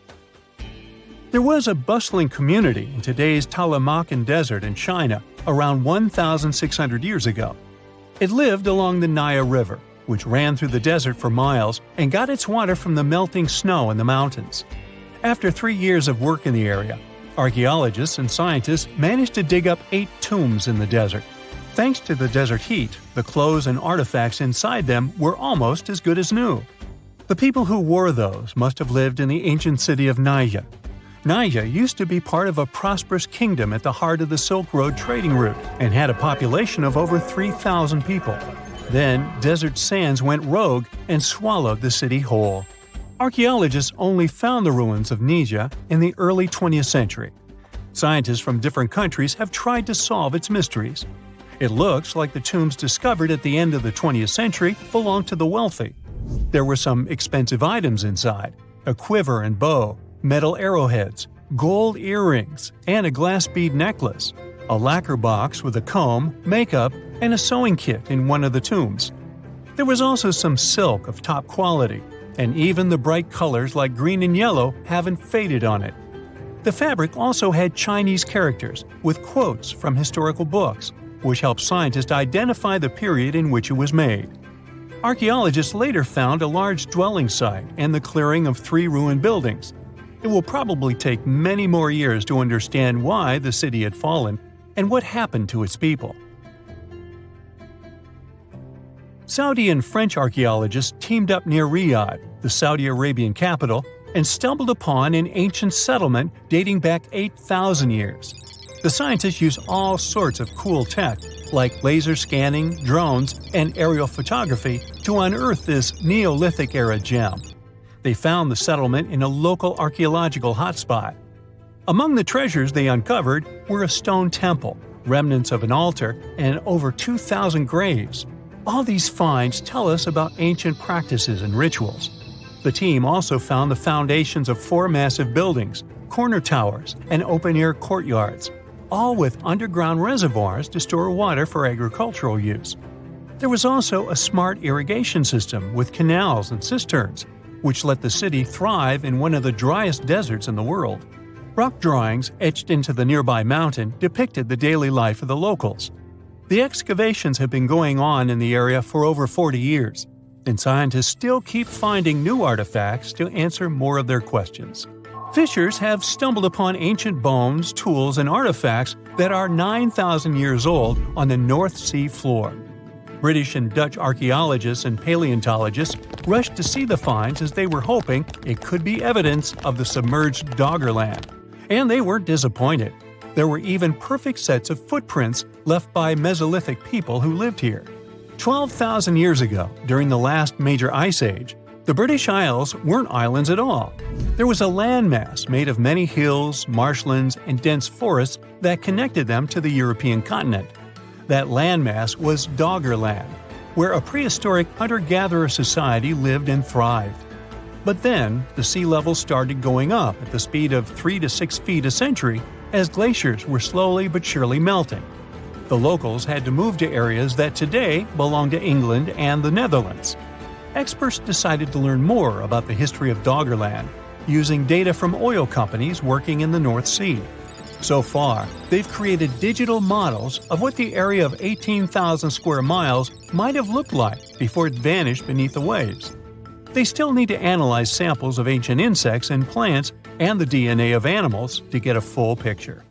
There was a bustling community in today's Taklamakan Desert in China around 1,600 years ago. It lived along the Nile River, which ran through the desert for miles and got its water from the melting snow in the mountains. After 3 years of work in the area, archaeologists and scientists managed to dig up 8 tombs in the desert. Thanks to the desert heat, the clothes and artifacts inside them were almost as good as new. The people who wore those must have lived in the ancient city of Naya. Naya used to be part of a prosperous kingdom at the heart of the Silk Road trading route and had a population of over 3,000 people. Then, desert sands went rogue and swallowed the city whole. Archaeologists only found the ruins of Nija in the early 20th century. Scientists from different countries have tried to solve its mysteries. It looks like the tombs discovered at the end of the 20th century belonged to the wealthy. There were some expensive items inside: a quiver and bow, metal arrowheads, gold earrings, and a glass bead necklace, a lacquer box with a comb, makeup, and a sewing kit in one of the tombs. There was also some silk of top quality, and even the bright colors like green and yellow haven't faded on it. The fabric also had Chinese characters with quotes from historical books, which helped scientists identify the period in which it was made. Archaeologists later found a large dwelling site and the clearing of 3 ruined buildings. It will probably take many more years to understand why the city had fallen and what happened to its people. Saudi and French archaeologists teamed up near Riyadh, the Saudi Arabian capital, and stumbled upon an ancient settlement dating back 8,000 years. The scientists used all sorts of cool tech, like laser scanning, drones, and aerial photography, to unearth this Neolithic-era gem. They found the settlement in a local archaeological hotspot. Among the treasures they uncovered were a stone temple, remnants of an altar, and over 2,000 graves. All these finds tell us about ancient practices and rituals. The team also found the foundations of 4 massive buildings, corner towers, and open-air courtyards, all with underground reservoirs to store water for agricultural use. There was also a smart irrigation system with canals and cisterns, which let the city thrive in one of the driest deserts in the world. Rock drawings etched into the nearby mountain depicted the daily life of the locals. The excavations have been going on in the area for over 40 years, and scientists still keep finding new artifacts to answer more of their questions. Fishers have stumbled upon ancient bones, tools, and artifacts that are 9,000 years old on the North Sea floor. British and Dutch archaeologists and paleontologists rushed to see the finds as they were hoping it could be evidence of the submerged Doggerland. And they weren't disappointed. There were even perfect sets of footprints left by Mesolithic people who lived here. 12,000 years ago, during the last major ice age, the British Isles weren't islands at all. There was a landmass made of many hills, marshlands, and dense forests that connected them to the European continent. That landmass was Doggerland, where a prehistoric hunter-gatherer society lived and thrived. But then, the sea level started going up at the speed of 3 to 6 feet a century as glaciers were slowly but surely melting. The locals had to move to areas that today belong to England and the Netherlands. Experts decided to learn more about the history of Doggerland, using data from oil companies working in the North Sea. So far, they've created digital models of what the area of 18,000 square miles might have looked like before it vanished beneath the waves. They still need to analyze samples of ancient insects and plants and the DNA of animals to get a full picture.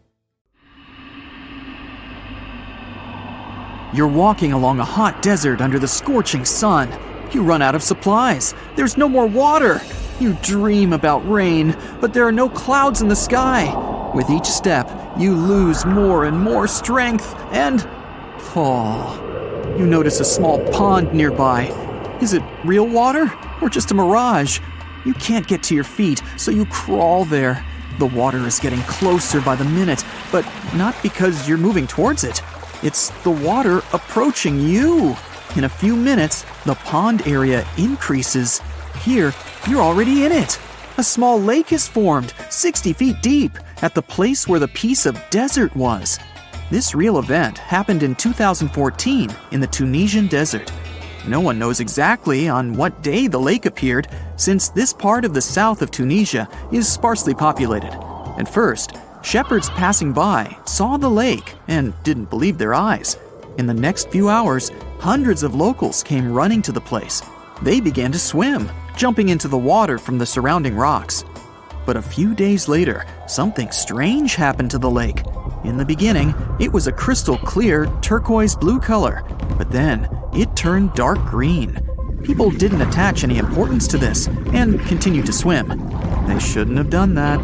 You're walking along a hot desert under the scorching sun. You run out of supplies. There's no more water. You dream about rain, but there are no clouds in the sky. With each step, you lose more and more strength and fall. You notice a small pond nearby. Is it real water or just a mirage? You can't get to your feet, so you crawl there. The water is getting closer by the minute, but not because you're moving towards it. It's the water approaching you. In a few minutes, the pond area increases. Here, you're already in it. A small lake is formed, 60 feet deep, at the place where the piece of desert was. This real event happened in 2014 in the Tunisian desert. No one knows exactly on what day the lake appeared, since this part of the south of Tunisia is sparsely populated. At first, shepherds passing by saw the lake and didn't believe their eyes. In the next few hours, hundreds of locals came running to the place. They began to swim, jumping into the water from the surrounding rocks. But a few days later, something strange happened to the lake. In the beginning, it was a crystal clear turquoise blue color, but then it turned dark green. People didn't attach any importance to this and continued to swim. They shouldn't have done that.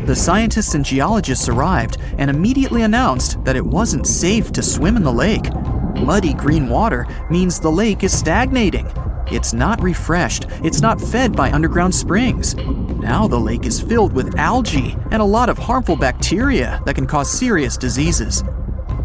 The scientists and geologists arrived and immediately announced that it wasn't safe to swim in the lake. Muddy green water means the lake is stagnating. It's not refreshed, it's not fed by underground springs. Now the lake is filled with algae and a lot of harmful bacteria that can cause serious diseases.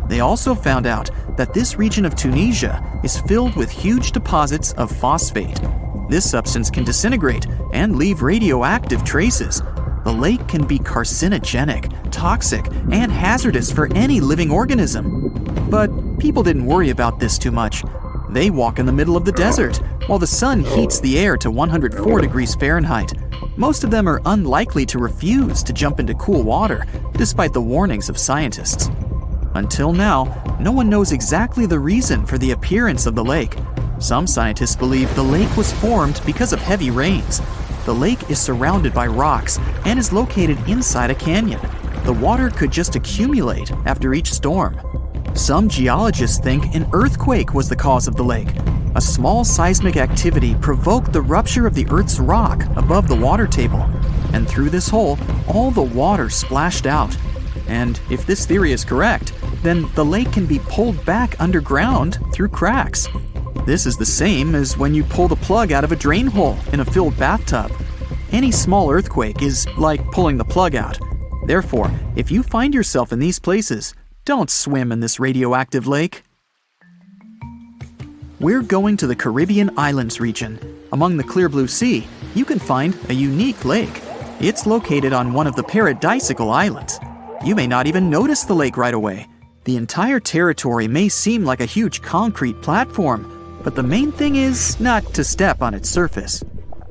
They also found out that this region of Tunisia is filled with huge deposits of phosphate. This substance can disintegrate and leave radioactive traces. The lake can be carcinogenic, toxic, and hazardous for any living organism. But people didn't worry about this too much. They walk in the middle of the desert, while the sun heats the air to 104 degrees Fahrenheit. Most of them are unlikely to refuse to jump into cool water, despite the warnings of scientists. Until now, no one knows exactly the reason for the appearance of the lake. Some scientists believe the lake was formed because of heavy rains. The lake is surrounded by rocks and is located inside a canyon. The water could just accumulate after each storm. Some geologists think an earthquake was the cause of the lake. A small seismic activity provoked the rupture of the Earth's rock above the water table, and through this hole, all the water splashed out. And if this theory is correct, then the lake can be pulled back underground through cracks. This is the same as when you pull the plug out of a drain hole in a filled bathtub. Any small earthquake is like pulling the plug out. Therefore, if you find yourself in these places, don't swim in this radioactive lake. We're going to the Caribbean Islands region. Among the clear blue sea, you can find a unique lake. It's located on one of the paradisiacal islands. You may not even notice the lake right away. The entire territory may seem like a huge concrete platform, But the main thing is not to step on its surface.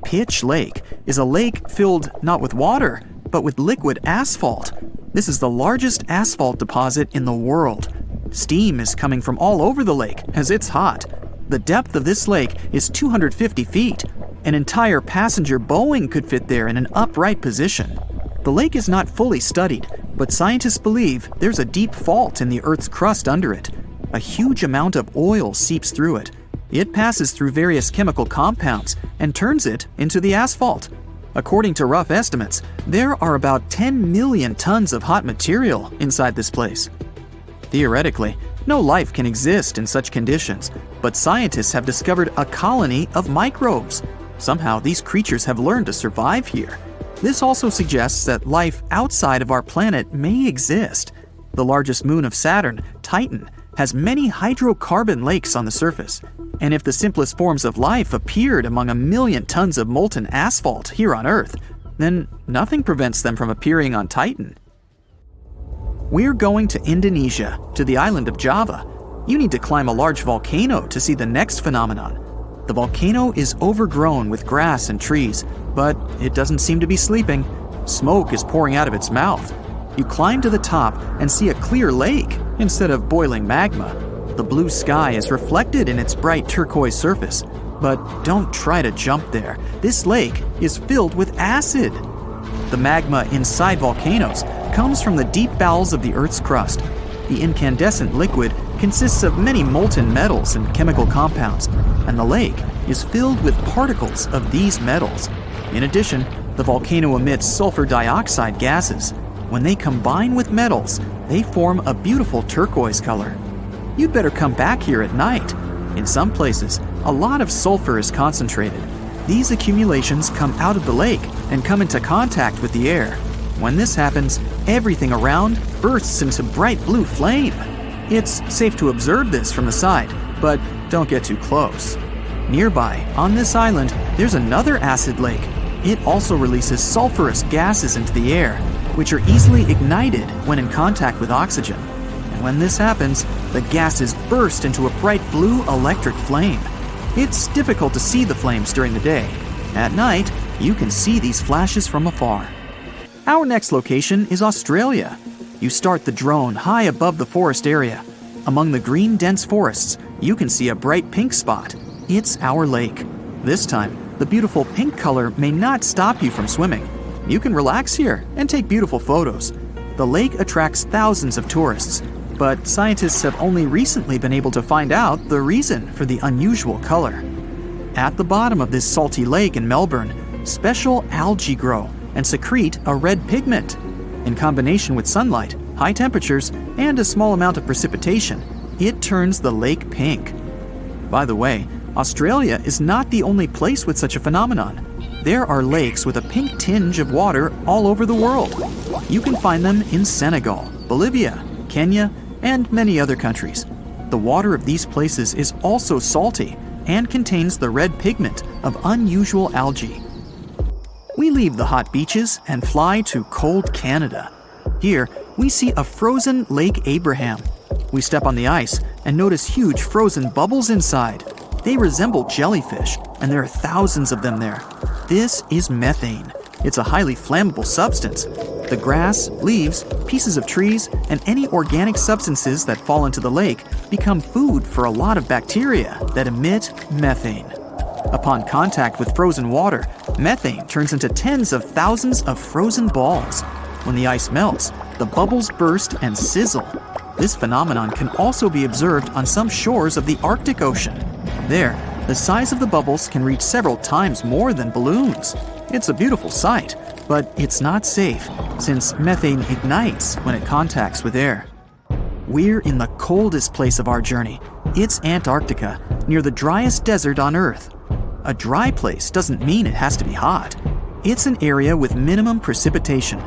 Pitch Lake is a lake filled not with water, but with liquid asphalt. This is the largest asphalt deposit in the world. Steam is coming from all over the lake as it's hot. The depth of this lake is 250 feet. An entire passenger Boeing could fit there in an upright position. The lake is not fully studied, but scientists believe there's a deep fault in the Earth's crust under it. A huge amount of oil seeps through it. It passes through various chemical compounds and turns it into the asphalt. According to rough estimates, there are about 10 million tons of hot material inside this place. Theoretically, no life can exist in such conditions, but scientists have discovered a colony of microbes. Somehow, these creatures have learned to survive here. This also suggests that life outside of our planet may exist. The largest moon of Saturn, Titan, has many hydrocarbon lakes on the surface. And if the simplest forms of life appeared among 1 million tons of molten asphalt here on Earth, then nothing prevents them from appearing on Titan. We're going to Indonesia, to the island of Java. You need to climb a large volcano to see the next phenomenon. The volcano is overgrown with grass and trees, but it doesn't seem to be sleeping. Smoke is pouring out of its mouth. You climb to the top and see a clear lake instead of boiling magma. The blue sky is reflected in its bright turquoise surface. But don't try to jump there. This lake is filled with acid. The magma inside volcanoes comes from the deep bowels of the Earth's crust. The incandescent liquid consists of many molten metals and chemical compounds, and the lake is filled with particles of these metals. In addition, the volcano emits sulfur dioxide gases. When they combine with metals, they form a beautiful turquoise color. You'd better come back here at night. In some places, a lot of sulfur is concentrated. These accumulations come out of the lake and come into contact with the air. When this happens, everything around bursts into bright blue flame. It's safe to observe this from the side, but don't get too close. Nearby, on this island, there's another acid lake. It also releases sulfurous gases into the air, which are easily ignited when in contact with oxygen. And when this happens, the gases burst into a bright blue electric flame. It's difficult to see the flames during the day. At night, you can see these flashes from afar. Our next location is Australia. You start the drone high above the forest area. Among the green, dense forests, you can see a bright pink spot. It's our lake. This time, the beautiful pink color may not stop you from swimming. You can relax here and take beautiful photos. The lake attracts thousands of tourists, but scientists have only recently been able to find out the reason for the unusual color. At the bottom of this salty lake in Melbourne, special algae grow and secrete a red pigment. In combination with sunlight, high temperatures, and a small amount of precipitation, it turns the lake pink. By the way, Australia is not the only place with such a phenomenon. There are lakes with a pink tinge of water all over the world. You can find them in Senegal, Bolivia, Kenya, and many other countries. The water of these places is also salty and contains the red pigment of unusual algae. We leave the hot beaches and fly to cold Canada. Here, we see a frozen Lake Abraham. We step on the ice and notice huge frozen bubbles inside. They resemble jellyfish, and there are thousands of them there. This is methane. It's a highly flammable substance. The grass, leaves, pieces of trees, and any organic substances that fall into the lake become food for a lot of bacteria that emit methane. Upon contact with frozen water, methane turns into tens of thousands of frozen balls. When the ice melts, the bubbles burst and sizzle. This phenomenon can also be observed on some shores of the Arctic Ocean. There, the size of the bubbles can reach several times more than balloons. It's a beautiful sight, but it's not safe since methane ignites when it contacts with air. We're in the coldest place of our journey. It's Antarctica, near the driest desert on Earth. A dry place doesn't mean it has to be hot. It's an area with minimum precipitation.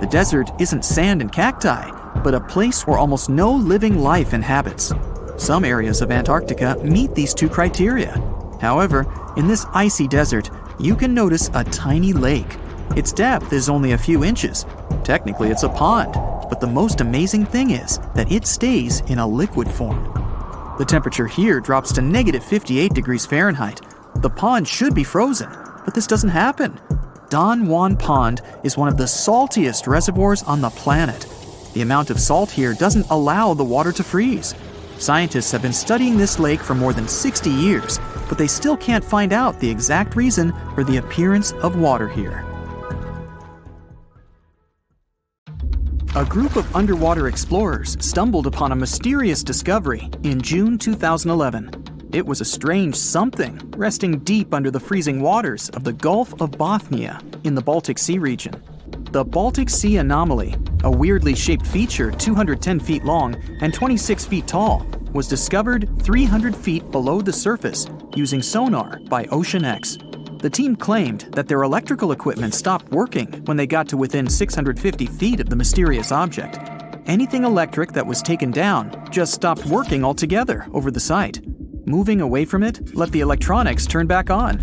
The desert isn't sand and cacti, but a place where almost no living life inhabits. Some areas of Antarctica meet these two criteria. However, in this icy desert, you can notice a tiny lake. Its depth is only a few inches. Technically, it's a pond, but the most amazing thing is that it stays in a liquid form. The temperature here drops to negative 58 degrees Fahrenheit. The pond should be frozen, but this doesn't happen. Don Juan Pond is one of the saltiest reservoirs on the planet. The amount of salt here doesn't allow the water to freeze. Scientists have been studying this lake for more than 60 years, but they still can't find out the exact reason for the appearance of water here. A group of underwater explorers stumbled upon a mysterious discovery in June 2011. It was a strange something resting deep under the freezing waters of the Gulf of Bothnia in the Baltic Sea region. The Baltic Sea anomaly, a weirdly shaped feature 210 feet long and 26 feet tall, was discovered 300 feet below the surface using sonar by OceanX. The team claimed that their electrical equipment stopped working when they got to within 650 feet of the mysterious object. Anything electric that was taken down just stopped working altogether over the site. Moving away from it let the electronics turn back on.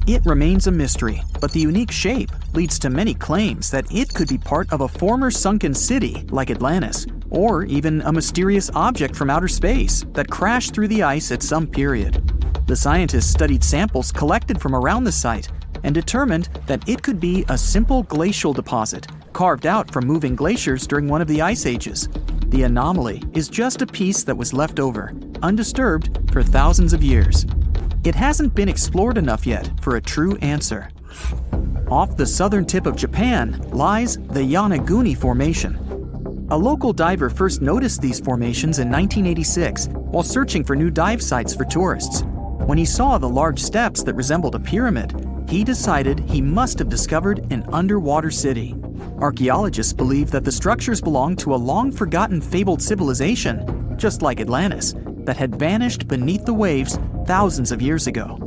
It remains a mystery, but the unique shape leads to many claims that it could be part of a former sunken city like Atlantis, or even a mysterious object from outer space that crashed through the ice at some period. The scientists studied samples collected from around the site and determined that it could be a simple glacial deposit carved out from moving glaciers during one of the ice ages. The anomaly is just a piece that was left over, undisturbed for thousands of years. It hasn't been explored enough yet for a true answer. Off the southern tip of Japan lies the Yonaguni Formation. A local diver first noticed these formations in 1986 while searching for new dive sites for tourists. When he saw the large steps that resembled a pyramid, he decided he must have discovered an underwater city. Archaeologists believe that the structures belong to a long-forgotten fabled civilization, just like Atlantis, that had vanished beneath the waves thousands of years ago.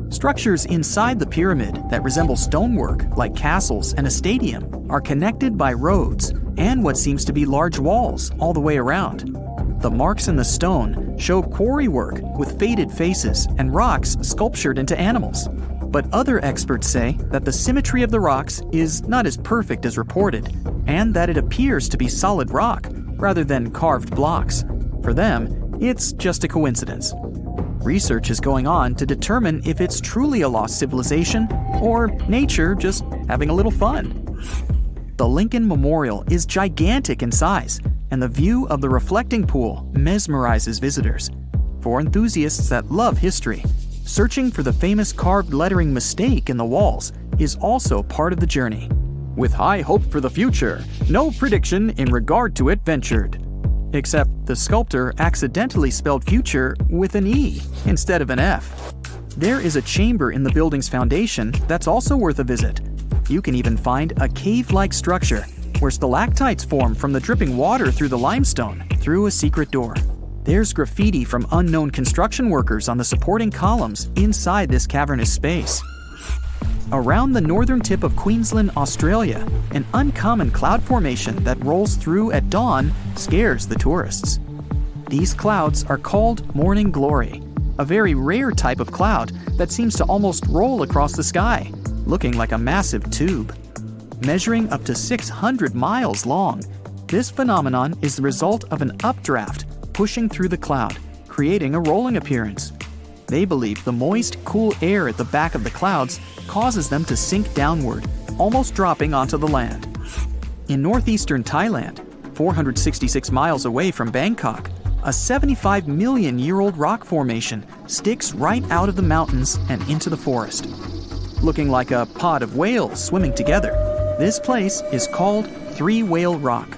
Structures inside the pyramid that resemble stonework, like castles and a stadium, are connected by roads and what seems to be large walls all the way around. The marks in the stone show quarry work with faded faces and rocks sculptured into animals. But other experts say that the symmetry of the rocks is not as perfect as reported, and that it appears to be solid rock rather than carved blocks. For them, it's just a coincidence. Research is going on to determine if it's truly a lost civilization or nature just having a little fun. The Lincoln Memorial is gigantic in size, and the view of the reflecting pool mesmerizes visitors. For enthusiasts that love history, searching for the famous carved lettering mistake in the walls is also part of the journey. With high hope for the future, no prediction in regard to it ventured. Except the sculptor accidentally spelled future with an E instead of an F. There is a chamber in the building's foundation that's also worth a visit. You can even find a cave-like structure where stalactites form from the dripping water through the limestone through a secret door. There's graffiti from unknown construction workers on the supporting columns inside this cavernous space. Around the northern tip of Queensland, Australia, an uncommon cloud formation that rolls through at dawn scares the tourists. These clouds are called morning glory, a very rare type of cloud that seems to almost roll across the sky, looking like a massive tube. Measuring up to 600 miles long, this phenomenon is the result of an updraft pushing through the cloud, creating a rolling appearance. They believe the moist, cool air at the back of the clouds causes them to sink downward, almost dropping onto the land. In northeastern Thailand, 466 miles away from Bangkok, a 75 million year old rock formation sticks right out of the mountains and into the forest. Looking like a pod of whales swimming together, this place is called Three Whale Rock.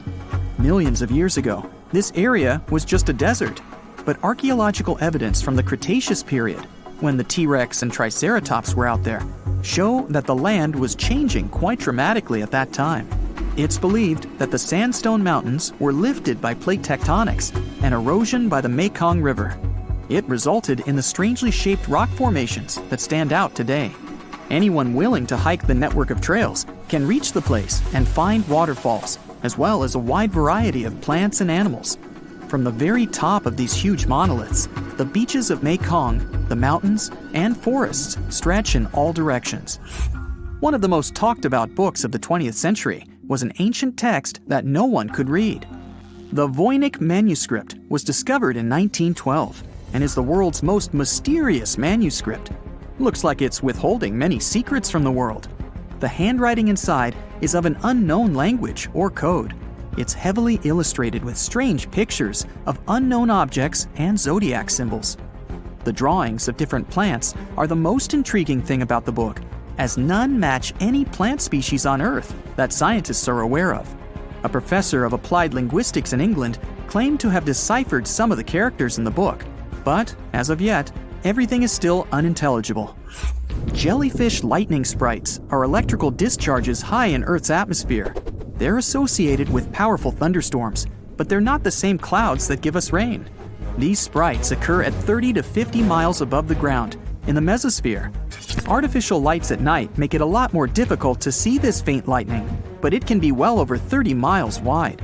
Millions of years ago, this area was just a desert, but archaeological evidence from the Cretaceous period, when the T-Rex and Triceratops were out there, show that the land was changing quite dramatically at that time. It's believed that the sandstone mountains were lifted by plate tectonics and erosion by the Mekong River. It resulted in the strangely shaped rock formations that stand out today. Anyone willing to hike the network of trails can reach the place and find waterfalls, as well as a wide variety of plants and animals. From the very top of these huge monoliths, the beaches of Mekong, the mountains, and forests stretch in all directions. One of the most talked about books of the 20th century was an ancient text that no one could read. The Voynich manuscript was discovered in 1912. and is the world's most mysterious manuscript. Looks like it's withholding many secrets from the world. The handwriting inside is of an unknown language or code. It's heavily illustrated with strange pictures of unknown objects and zodiac symbols. The drawings of different plants are the most intriguing thing about the book, as none match any plant species on Earth that scientists are aware of. A professor of applied linguistics in England claimed to have deciphered some of the characters in the book, but as of yet, everything is still unintelligible. Jellyfish lightning sprites are electrical discharges high in Earth's atmosphere. They're associated with powerful thunderstorms, but they're not the same clouds that give us rain. These sprites occur at 30 to 50 miles above the ground, in the mesosphere. Artificial lights at night make it a lot more difficult to see this faint lightning, but it can be well over 30 miles wide.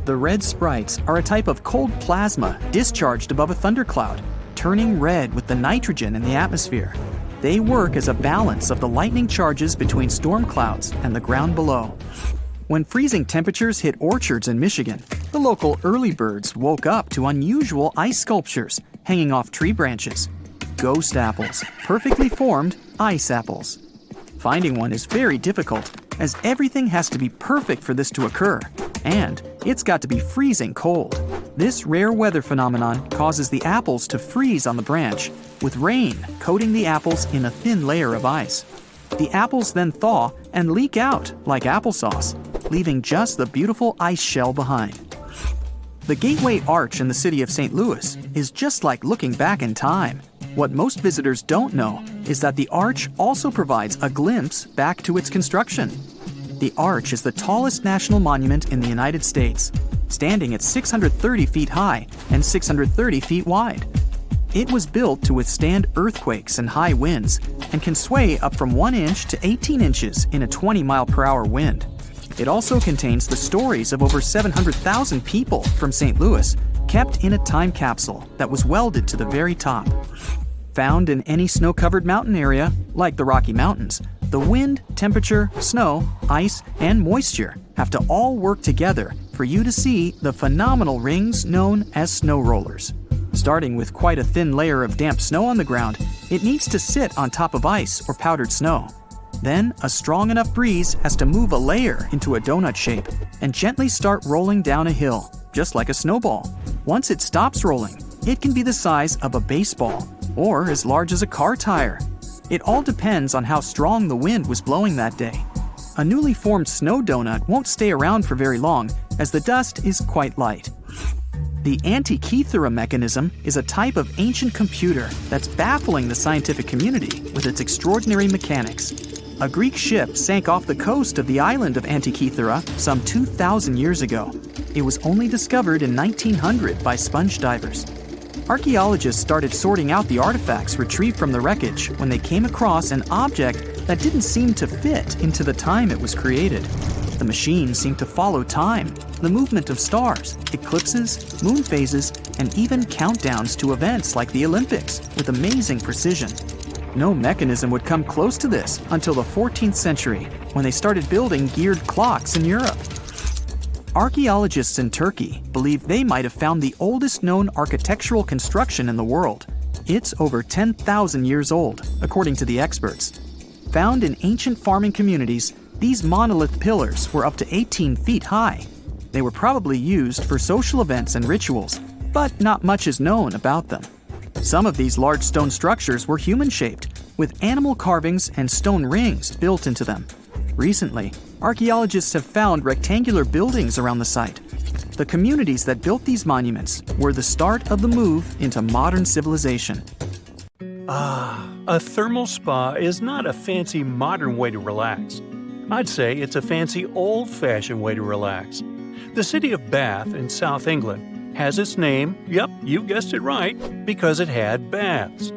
The red sprites are a type of cold plasma discharged above a thundercloud, turning red with the nitrogen in the atmosphere. They work as a balance of the lightning charges between storm clouds and the ground below. When freezing temperatures hit orchards in Michigan, the local early birds woke up to unusual ice sculptures hanging off tree branches. Ghost apples, perfectly formed ice apples. Finding one is very difficult, as everything has to be perfect for this to occur, and it's got to be freezing cold. This rare weather phenomenon causes the apples to freeze on the branch, with rain coating the apples in a thin layer of ice. The apples then thaw and leak out like applesauce, leaving just the beautiful ice shell behind. The Gateway Arch in the city of St. Louis is just like looking back in time. What most visitors don't know is that the arch also provides a glimpse back to its construction. The arch is the tallest national monument in the United States, standing at 630 feet high and 630 feet wide. It was built to withstand earthquakes and high winds and can sway up from 1 inch to 18 inches in a 20-mile-per-hour wind. It also contains the stories of over 700,000 people from St. Louis kept in a time capsule that was welded to the very top. Found in any snow-covered mountain area, like the Rocky Mountains, the wind, temperature, snow, ice, and moisture have to all work together for you to see the phenomenal rings known as snow rollers. Starting with quite a thin layer of damp snow on the ground, it needs to sit on top of ice or powdered snow. Then, a strong enough breeze has to move a layer into a donut shape and gently start rolling down a hill, just like a snowball. Once it stops rolling, it can be the size of a baseball or as large as a car tire. It all depends on how strong the wind was blowing that day. A newly formed snow donut won't stay around for very long, as the dust is quite light. The Antikythera mechanism is a type of ancient computer that's baffling the scientific community with its extraordinary mechanics. A Greek ship sank off the coast of the island of Antikythera some 2,000 years ago. It was only discovered in 1900 by sponge divers. Archaeologists started sorting out the artifacts retrieved from the wreckage when they came across an object that didn't seem to fit into the time it was created. The machine seemed to follow time, the movement of stars, eclipses, moon phases, and even countdowns to events like the Olympics with amazing precision. No mechanism would come close to this until the 14th century, when they started building geared clocks in Europe. Archaeologists in Turkey believe they might have found the oldest known architectural construction in the world. It's over 10,000 years old, according to the experts. Found in ancient farming communities, these monolith pillars were up to 18 feet high. They were probably used for social events and rituals, but not much is known about them. Some of these large stone structures were human-shaped, with animal carvings and stone rings built into them. Recently, archaeologists have found rectangular buildings around the site. The communities that built these monuments were the start of the move into modern civilization. A thermal spa is not a fancy modern way to relax. I'd say it's a fancy old-fashioned way to relax. The city of Bath in South England has its name, yep, you guessed it right, because it had baths.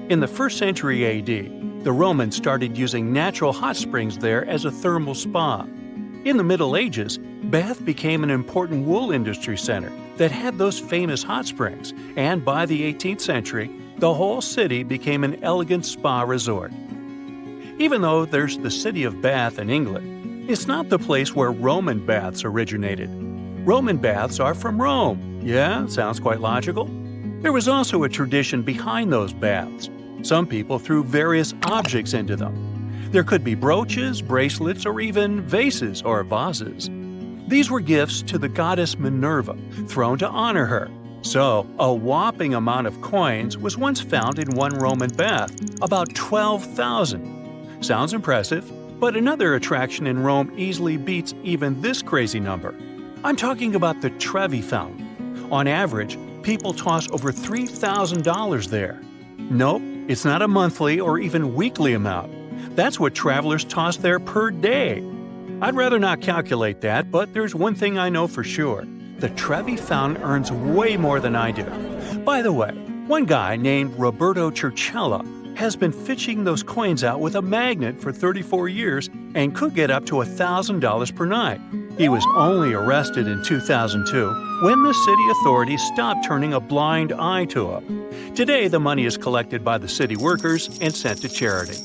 In the 1st century AD, the Romans started using natural hot springs there as a thermal spa. In the Middle Ages, Bath became an important wool industry center that had those famous hot springs, and by the 18th century, the whole city became an elegant spa resort. Even though there's the city of Bath in England, it's not the place where Roman baths originated. Roman baths are from Rome. Yeah, sounds quite logical. There was also a tradition behind those baths. Some people threw various objects into them. There could be brooches, bracelets, or even vases or vases. These were gifts to the goddess Minerva, thrown to honor her. So, a whopping amount of coins was once found in one Roman bath, about 12,000. Sounds impressive, but another attraction in Rome easily beats even this crazy number. I'm talking about the Trevi Fountain. On average, people toss over $3,000 there. Nope, it's not a monthly or even weekly amount. That's what travelers toss there per day. I'd rather not calculate that, but there's one thing I know for sure. The Trevi Fountain earns way more than I do. By the way, one guy named Roberto Churchella has been fishing those coins out with a magnet for 34 years and could get up to $1,000 per night. He was only arrested in 2002 when the city authorities stopped turning a blind eye to him. Today, the money is collected by the city workers and sent to charity.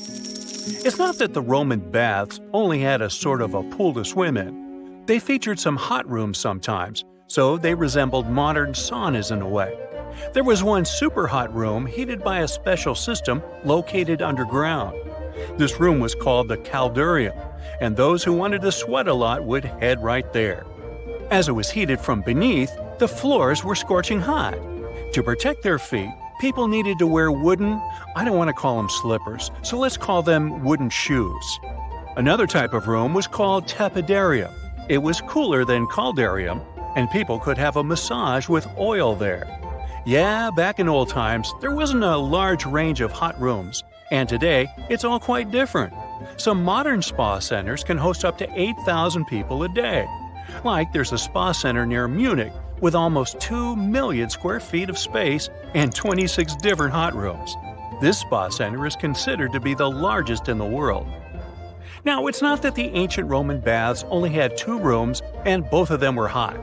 It's not that the Roman baths only had a sort of a pool to swim in. They featured some hot rooms sometimes, so they resembled modern saunas in a way. There was one super hot room heated by a special system located underground. This room was called the caldarium, and those who wanted to sweat a lot would head right there. As it was heated from beneath, the floors were scorching hot. To protect their feet, people needed to wear wooden, I don't want to call them slippers, so let's call them wooden shoes. Another type of room was called tepidarium. It was cooler than caldarium, and people could have a massage with oil there. Yeah, back in old times, there wasn't a large range of hot rooms, and today it's all quite different. Some modern spa centers can host up to 8,000 people a day. Like there's a spa center near Munich with almost 2 million square feet of space and 26 different hot rooms. This spa center is considered to be the largest in the world. Now, it's not that the ancient Roman baths only had 2 rooms and both of them were hot.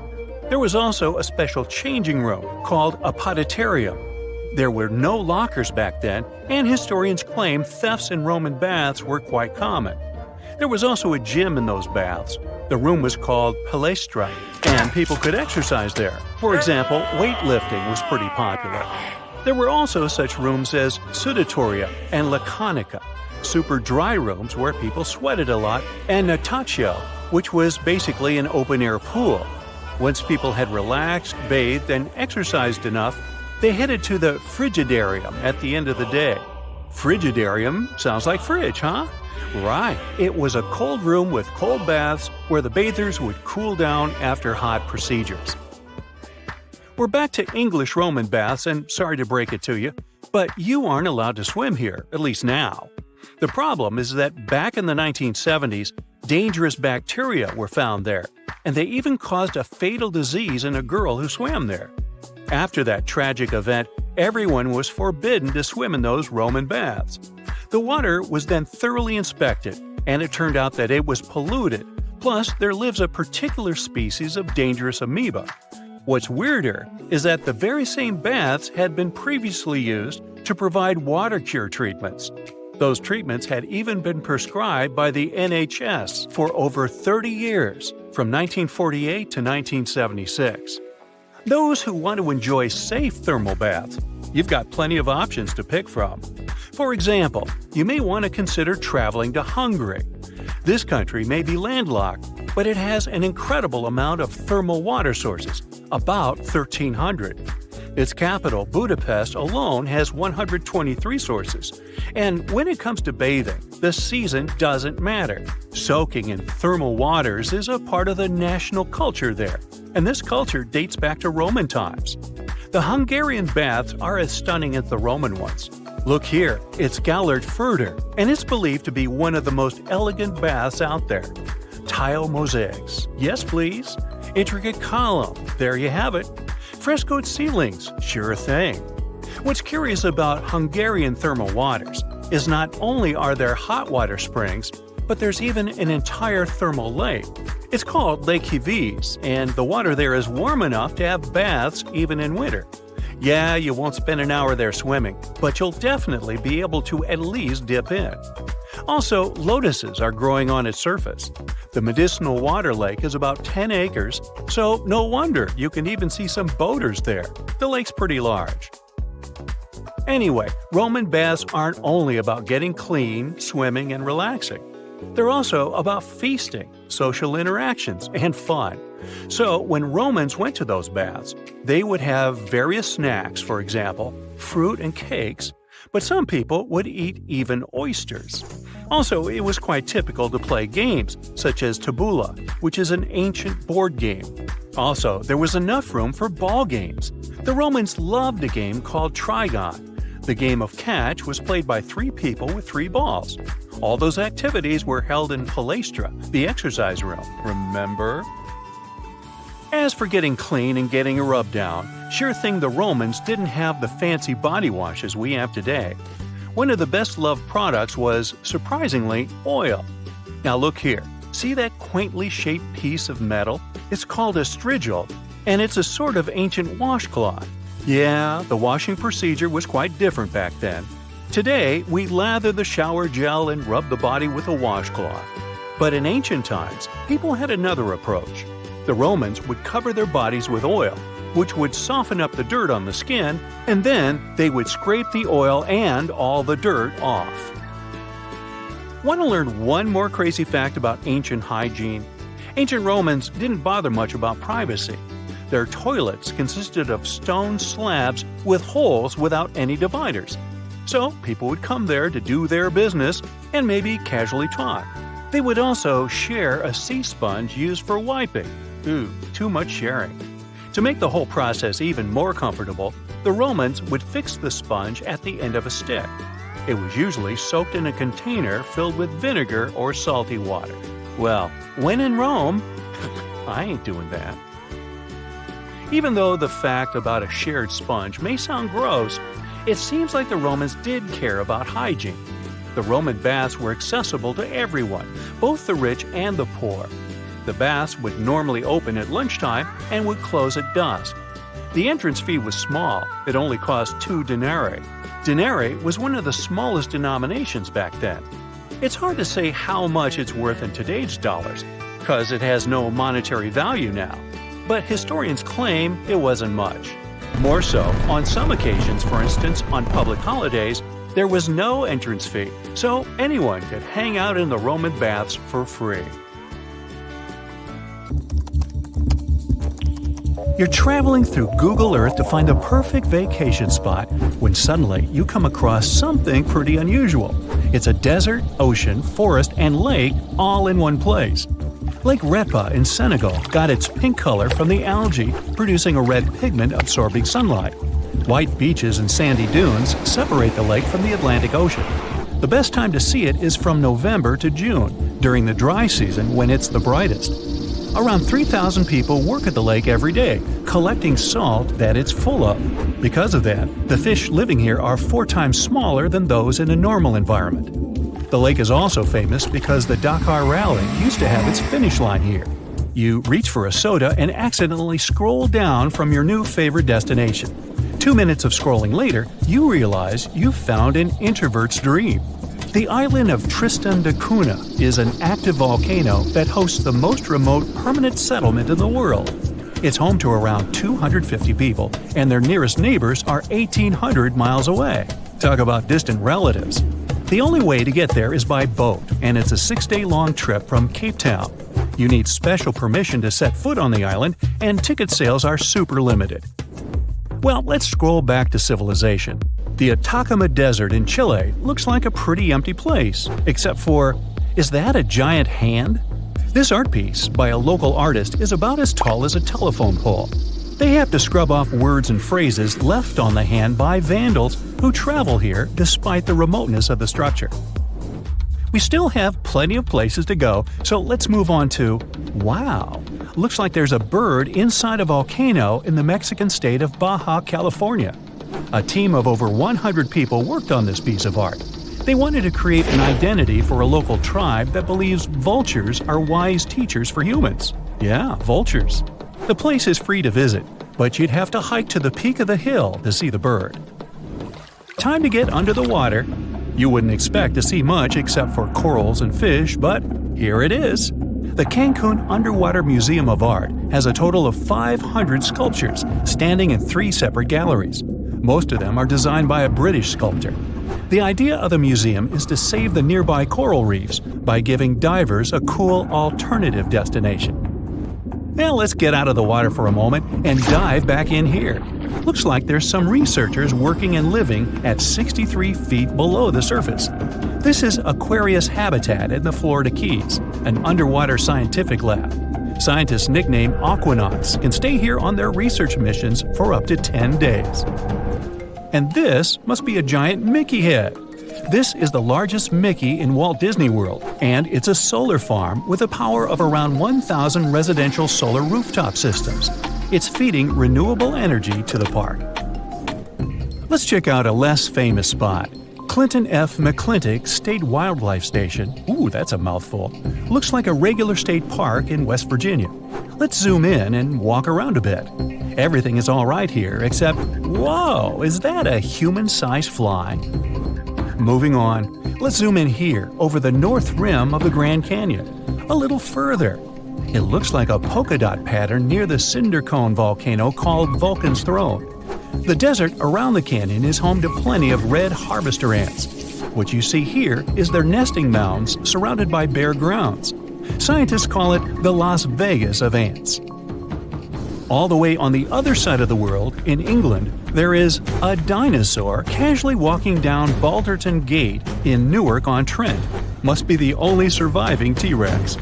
There was also a special changing room called a poditarium. There were no lockers back then, and historians claim thefts in Roman baths were quite common. There was also a gym in those baths. The room was called palestra, and people could exercise there. For example, weightlifting was pretty popular. There were also such rooms as sudatoria and laconica, super dry rooms where people sweated a lot, and natatio, which was basically an open-air pool. Once people had relaxed, bathed, and exercised enough, they headed to the frigidarium at the end of the day. Frigidarium sounds like fridge, huh? Right, it was a cold room with cold baths where the bathers would cool down after hot procedures. We're back to English Roman baths, and sorry to break it to you, but you aren't allowed to swim here, at least now. The problem is that back in the 1970s, dangerous bacteria were found there, and they even caused a fatal disease in a girl who swam there. After that tragic event, everyone was forbidden to swim in those Roman baths. The water was then thoroughly inspected, and it turned out that it was polluted. Plus, there lives a particular species of dangerous amoeba. What's weirder is that the very same baths had been previously used to provide water cure treatments. Those treatments had even been prescribed by the NHS for over 30 years, from 1948 to 1976. Those who want to enjoy safe thermal baths, you've got plenty of options to pick from. For example, you may want to consider traveling to Hungary. This country may be landlocked, but it has an incredible amount of thermal water sources, about 1,300. Its capital, Budapest, alone has 123 sources. And when it comes to bathing, the season doesn't matter. Soaking in thermal waters is a part of the national culture there, and this culture dates back to Roman times. The Hungarian baths are as stunning as the Roman ones. Look here, it's Gellert Furter, and it's believed to be one of the most elegant baths out there. Tile mosaics, yes please. Intricate column, there you have it. Frescoed ceilings, sure thing. What's curious about Hungarian thermal waters is not only are there hot water springs, but there's even an entire thermal lake. It's called Lake Hiviz, and the water there is warm enough to have baths even in winter. Yeah, you won't spend an hour there swimming, but you'll definitely be able to at least dip in. Also, lotuses are growing on its surface. The medicinal water lake is about 10 acres, so no wonder you can even see some boaters there. The lake's pretty large. Anyway, Roman baths aren't only about getting clean, swimming, and relaxing. They're also about feasting, social interactions, and fun. So when Romans went to those baths, they would have various snacks, for example, fruit and cakes, but some people would eat even oysters. Also, it was quite typical to play games, such as tabula, which is an ancient board game. Also, there was enough room for ball games. The Romans loved a game called trigon. The game of catch was played by 3 people with 3 balls. All those activities were held in Palaestra, the exercise room, remember? As for getting clean and getting a rub down, sure thing the Romans didn't have the fancy body washes we have today. One of the best-loved products was, surprisingly, oil. Now look here, see that quaintly shaped piece of metal? It's called a strigil, and it's a sort of ancient washcloth. Yeah, the washing procedure was quite different back then. Today, we lather the shower gel and rub the body with a washcloth. But in ancient times, people had another approach. The Romans would cover their bodies with oil, which would soften up the dirt on the skin, and then they would scrape the oil and all the dirt off. Want to learn one more crazy fact about ancient hygiene? Ancient Romans didn't bother much about privacy. Their toilets consisted of stone slabs with holes without any dividers. So people would come there to do their business and maybe casually talk. They would also share a sea sponge used for wiping. Ooh, too much sharing. To make the whole process even more comfortable, the Romans would fix the sponge at the end of a stick. It was usually soaked in a container filled with vinegar or salty water. Well, when in Rome, I ain't doing that. Even though the fact about a shared sponge may sound gross, it seems like the Romans did care about hygiene. The Roman baths were accessible to everyone, both the rich and the poor. The baths would normally open at lunchtime and would close at dusk. The entrance fee was small, it only cost 2 denarii. Denarii was one of the smallest denominations back then. It's hard to say how much it's worth in today's dollars, because it has no monetary value now. But historians claim it wasn't much. More so, on some occasions, for instance, on public holidays, there was no entrance fee, so anyone could hang out in the Roman baths for free. You're traveling through Google Earth to find the perfect vacation spot when suddenly you come across something pretty unusual. It's a desert, ocean, forest, and lake all in one place. Lake Repa in Senegal got its pink color from the algae producing a red pigment absorbing sunlight. White beaches and sandy dunes separate the lake from the Atlantic Ocean. The best time to see it is from November to June, during the dry season when it's the brightest. Around 3,000 people work at the lake every day, collecting salt that it's full of. Because of that, the fish living here are 4 times smaller than those in a normal environment. The lake is also famous because the Dakar Rally used to have its finish line here. You reach for a soda and accidentally scroll down from your new favorite destination. 2 minutes of scrolling later, you realize you've found an introvert's dream. The island of Tristan da Cunha is an active volcano that hosts the most remote permanent settlement in the world. It's home to around 250 people, and their nearest neighbors are 1,800 miles away. Talk about distant relatives. The only way to get there is by boat, and it's a 6-day-long trip from Cape Town. You need special permission to set foot on the island, and ticket sales are super limited. Well, let's scroll back to civilization. The Atacama Desert in Chile looks like a pretty empty place, except for, is that a giant hand? This art piece, by a local artist, is about as tall as a telephone pole. They have to scrub off words and phrases left on the hand by vandals who travel here despite the remoteness of the structure. We still have plenty of places to go, so let's move on to, wow, looks like there's a bird inside a volcano in the Mexican state of Baja California. A team of over 100 people worked on this piece of art. They wanted to create an identity for a local tribe that believes vultures are wise teachers for humans. Yeah, vultures. The place is free to visit, but you'd have to hike to the peak of the hill to see the bird. Time to get under the water. You wouldn't expect to see much except for corals and fish, but here it is. The Cancun Underwater Museum of Art has a total of 500 sculptures standing in 3 separate galleries. Most of them are designed by a British sculptor. The idea of the museum is to save the nearby coral reefs by giving divers a cool alternative destination. Now let's get out of the water for a moment and dive back in here. Looks like there's some researchers working and living at 63 feet below the surface. This is Aquarius Habitat in the Florida Keys, an underwater scientific lab. Scientists nicknamed aquanauts can stay here on their research missions for up to 10 days. And this must be a giant Mickey head. This is the largest Mickey in Walt Disney World, and it's a solar farm with a power of around 1,000 residential solar rooftop systems. It's feeding renewable energy to the park. Let's check out a less famous spot. Clinton F. McClintock State Wildlife Station. Ooh, that's a mouthful. Looks like a regular state park in West Virginia. Let's zoom in and walk around a bit. Everything is all right here, except, whoa, is that a human-sized fly? Moving on, let's zoom in here over the north rim of the Grand Canyon. A little further. It looks like a polka dot pattern near the cinder cone volcano called Vulcan's Throne. The desert around the canyon is home to plenty of red harvester ants. What you see here is their nesting mounds surrounded by bare grounds. Scientists call it the Las Vegas of ants. All the way on the other side of the world, in England, there is a dinosaur casually walking down Balderton Gate in Newark-on-Trent. Must be the only surviving T-Rex.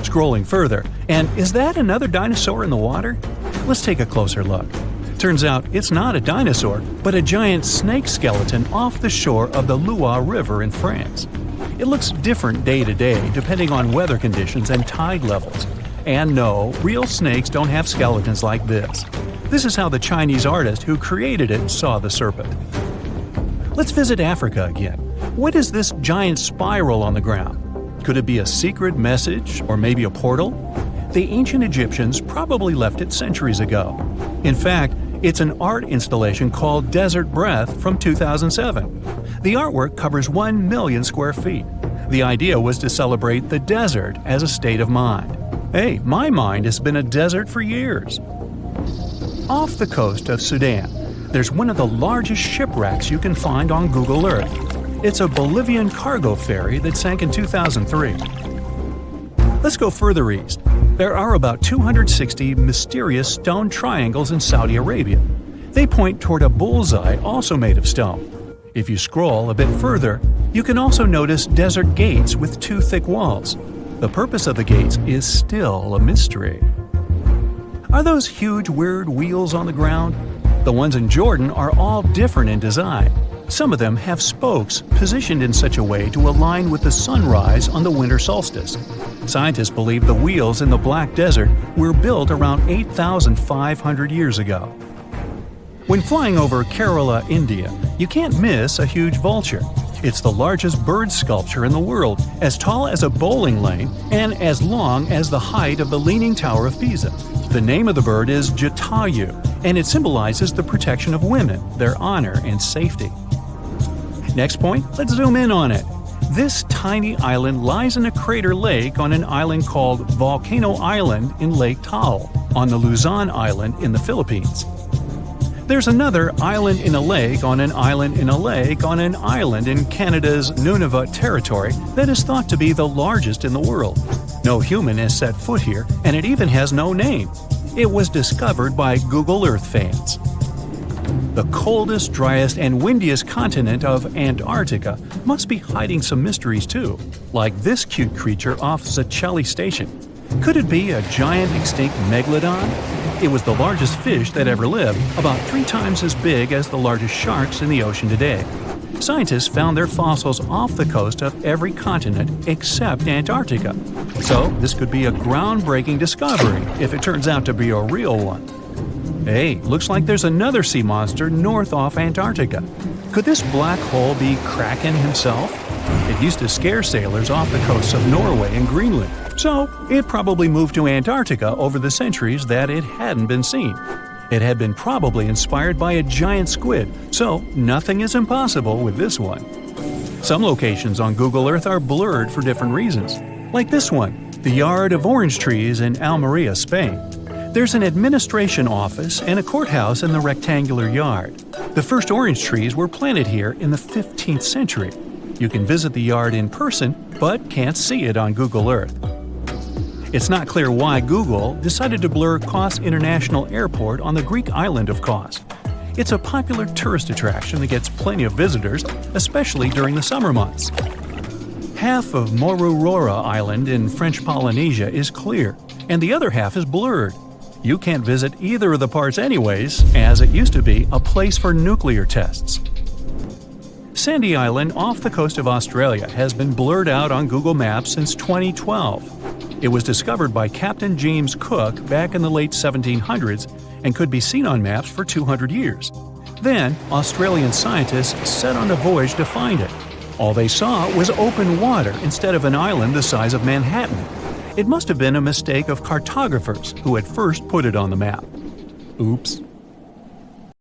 Scrolling further, and is that another dinosaur in the water? Let's take a closer look. Turns out it's not a dinosaur, but a giant snake skeleton off the shore of the Loire River in France. It looks different day to day depending on weather conditions and tide levels. And no, real snakes don't have skeletons like this. This is how the Chinese artist who created it saw the serpent. Let's visit Africa again. What is this giant spiral on the ground? Could it be a secret message or maybe a portal? The ancient Egyptians probably left it centuries ago. In fact, it's an art installation called Desert Breath from 2007. The artwork covers 1 million square feet. The idea was to celebrate the desert as a state of mind. Hey, my mind has been a desert for years. Off the coast of Sudan, there's one of the largest shipwrecks you can find on Google Earth. It's a Bolivian cargo ferry that sank in 2003. Let's go further east. There are about 260 mysterious stone triangles in Saudi Arabia. They point toward a bullseye also made of stone. If you scroll a bit further, you can also notice desert gates with 2 thick walls. The purpose of the gates is still a mystery. Are those huge weird wheels on the ground? The ones in Jordan are all different in design. Some of them have spokes positioned in such a way to align with the sunrise on the winter solstice. Scientists believe the wheels in the Black Desert were built around 8,500 years ago. When flying over Kerala, India, you can't miss a huge vulture. It's the largest bird sculpture in the world, as tall as a bowling lane and as long as the height of the Leaning Tower of Pisa. The name of the bird is Jatayu, and it symbolizes the protection of women, their honor and safety. Next point, let's zoom in on it. This tiny island lies in a crater lake on an island called Volcano Island in Lake Taal, on the Luzon Island in the Philippines. There's another island in a lake on an island in a lake on an island in Canada's Nunavut territory that is thought to be the largest in the world. No human has set foot here, and it even has no name. It was discovered by Google Earth fans. The coldest, driest, and windiest continent of Antarctica must be hiding some mysteries too, like this cute creature off Zacelli Station. Could it be a giant extinct megalodon? It was the largest fish that ever lived, about 3 times as big as the largest sharks in the ocean today. Scientists found their fossils off the coast of every continent except Antarctica. So this could be a groundbreaking discovery if it turns out to be a real one. Hey, looks like there's another sea monster north off Antarctica. Could this black hole be Kraken himself? It used to scare sailors off the coasts of Norway and Greenland, so it probably moved to Antarctica over the centuries that it hadn't been seen. It had been probably inspired by a giant squid, so nothing is impossible with this one. Some locations on Google Earth are blurred for different reasons, like this one, the Yard of Orange Trees in Almeria, Spain. There's an administration office and a courthouse in the rectangular yard. The first orange trees were planted here in the 15th century. You can visit the yard in person, but can't see it on Google Earth. It's not clear why Google decided to blur Kos International Airport on the Greek island of Kos. It's a popular tourist attraction that gets plenty of visitors, especially during the summer months. Half of Moruroa Island in French Polynesia is clear, and the other half is blurred. You can't visit either of the parts anyways, as it used to be a place for nuclear tests. Sandy Island off the coast of Australia has been blurred out on Google Maps since 2012. It was discovered by Captain James Cook back in the late 1700s and could be seen on maps for 200 years. Then, Australian scientists set on a voyage to find it. All they saw was open water instead of an island the size of Manhattan. It must have been a mistake of cartographers who had first put it on the map. Oops.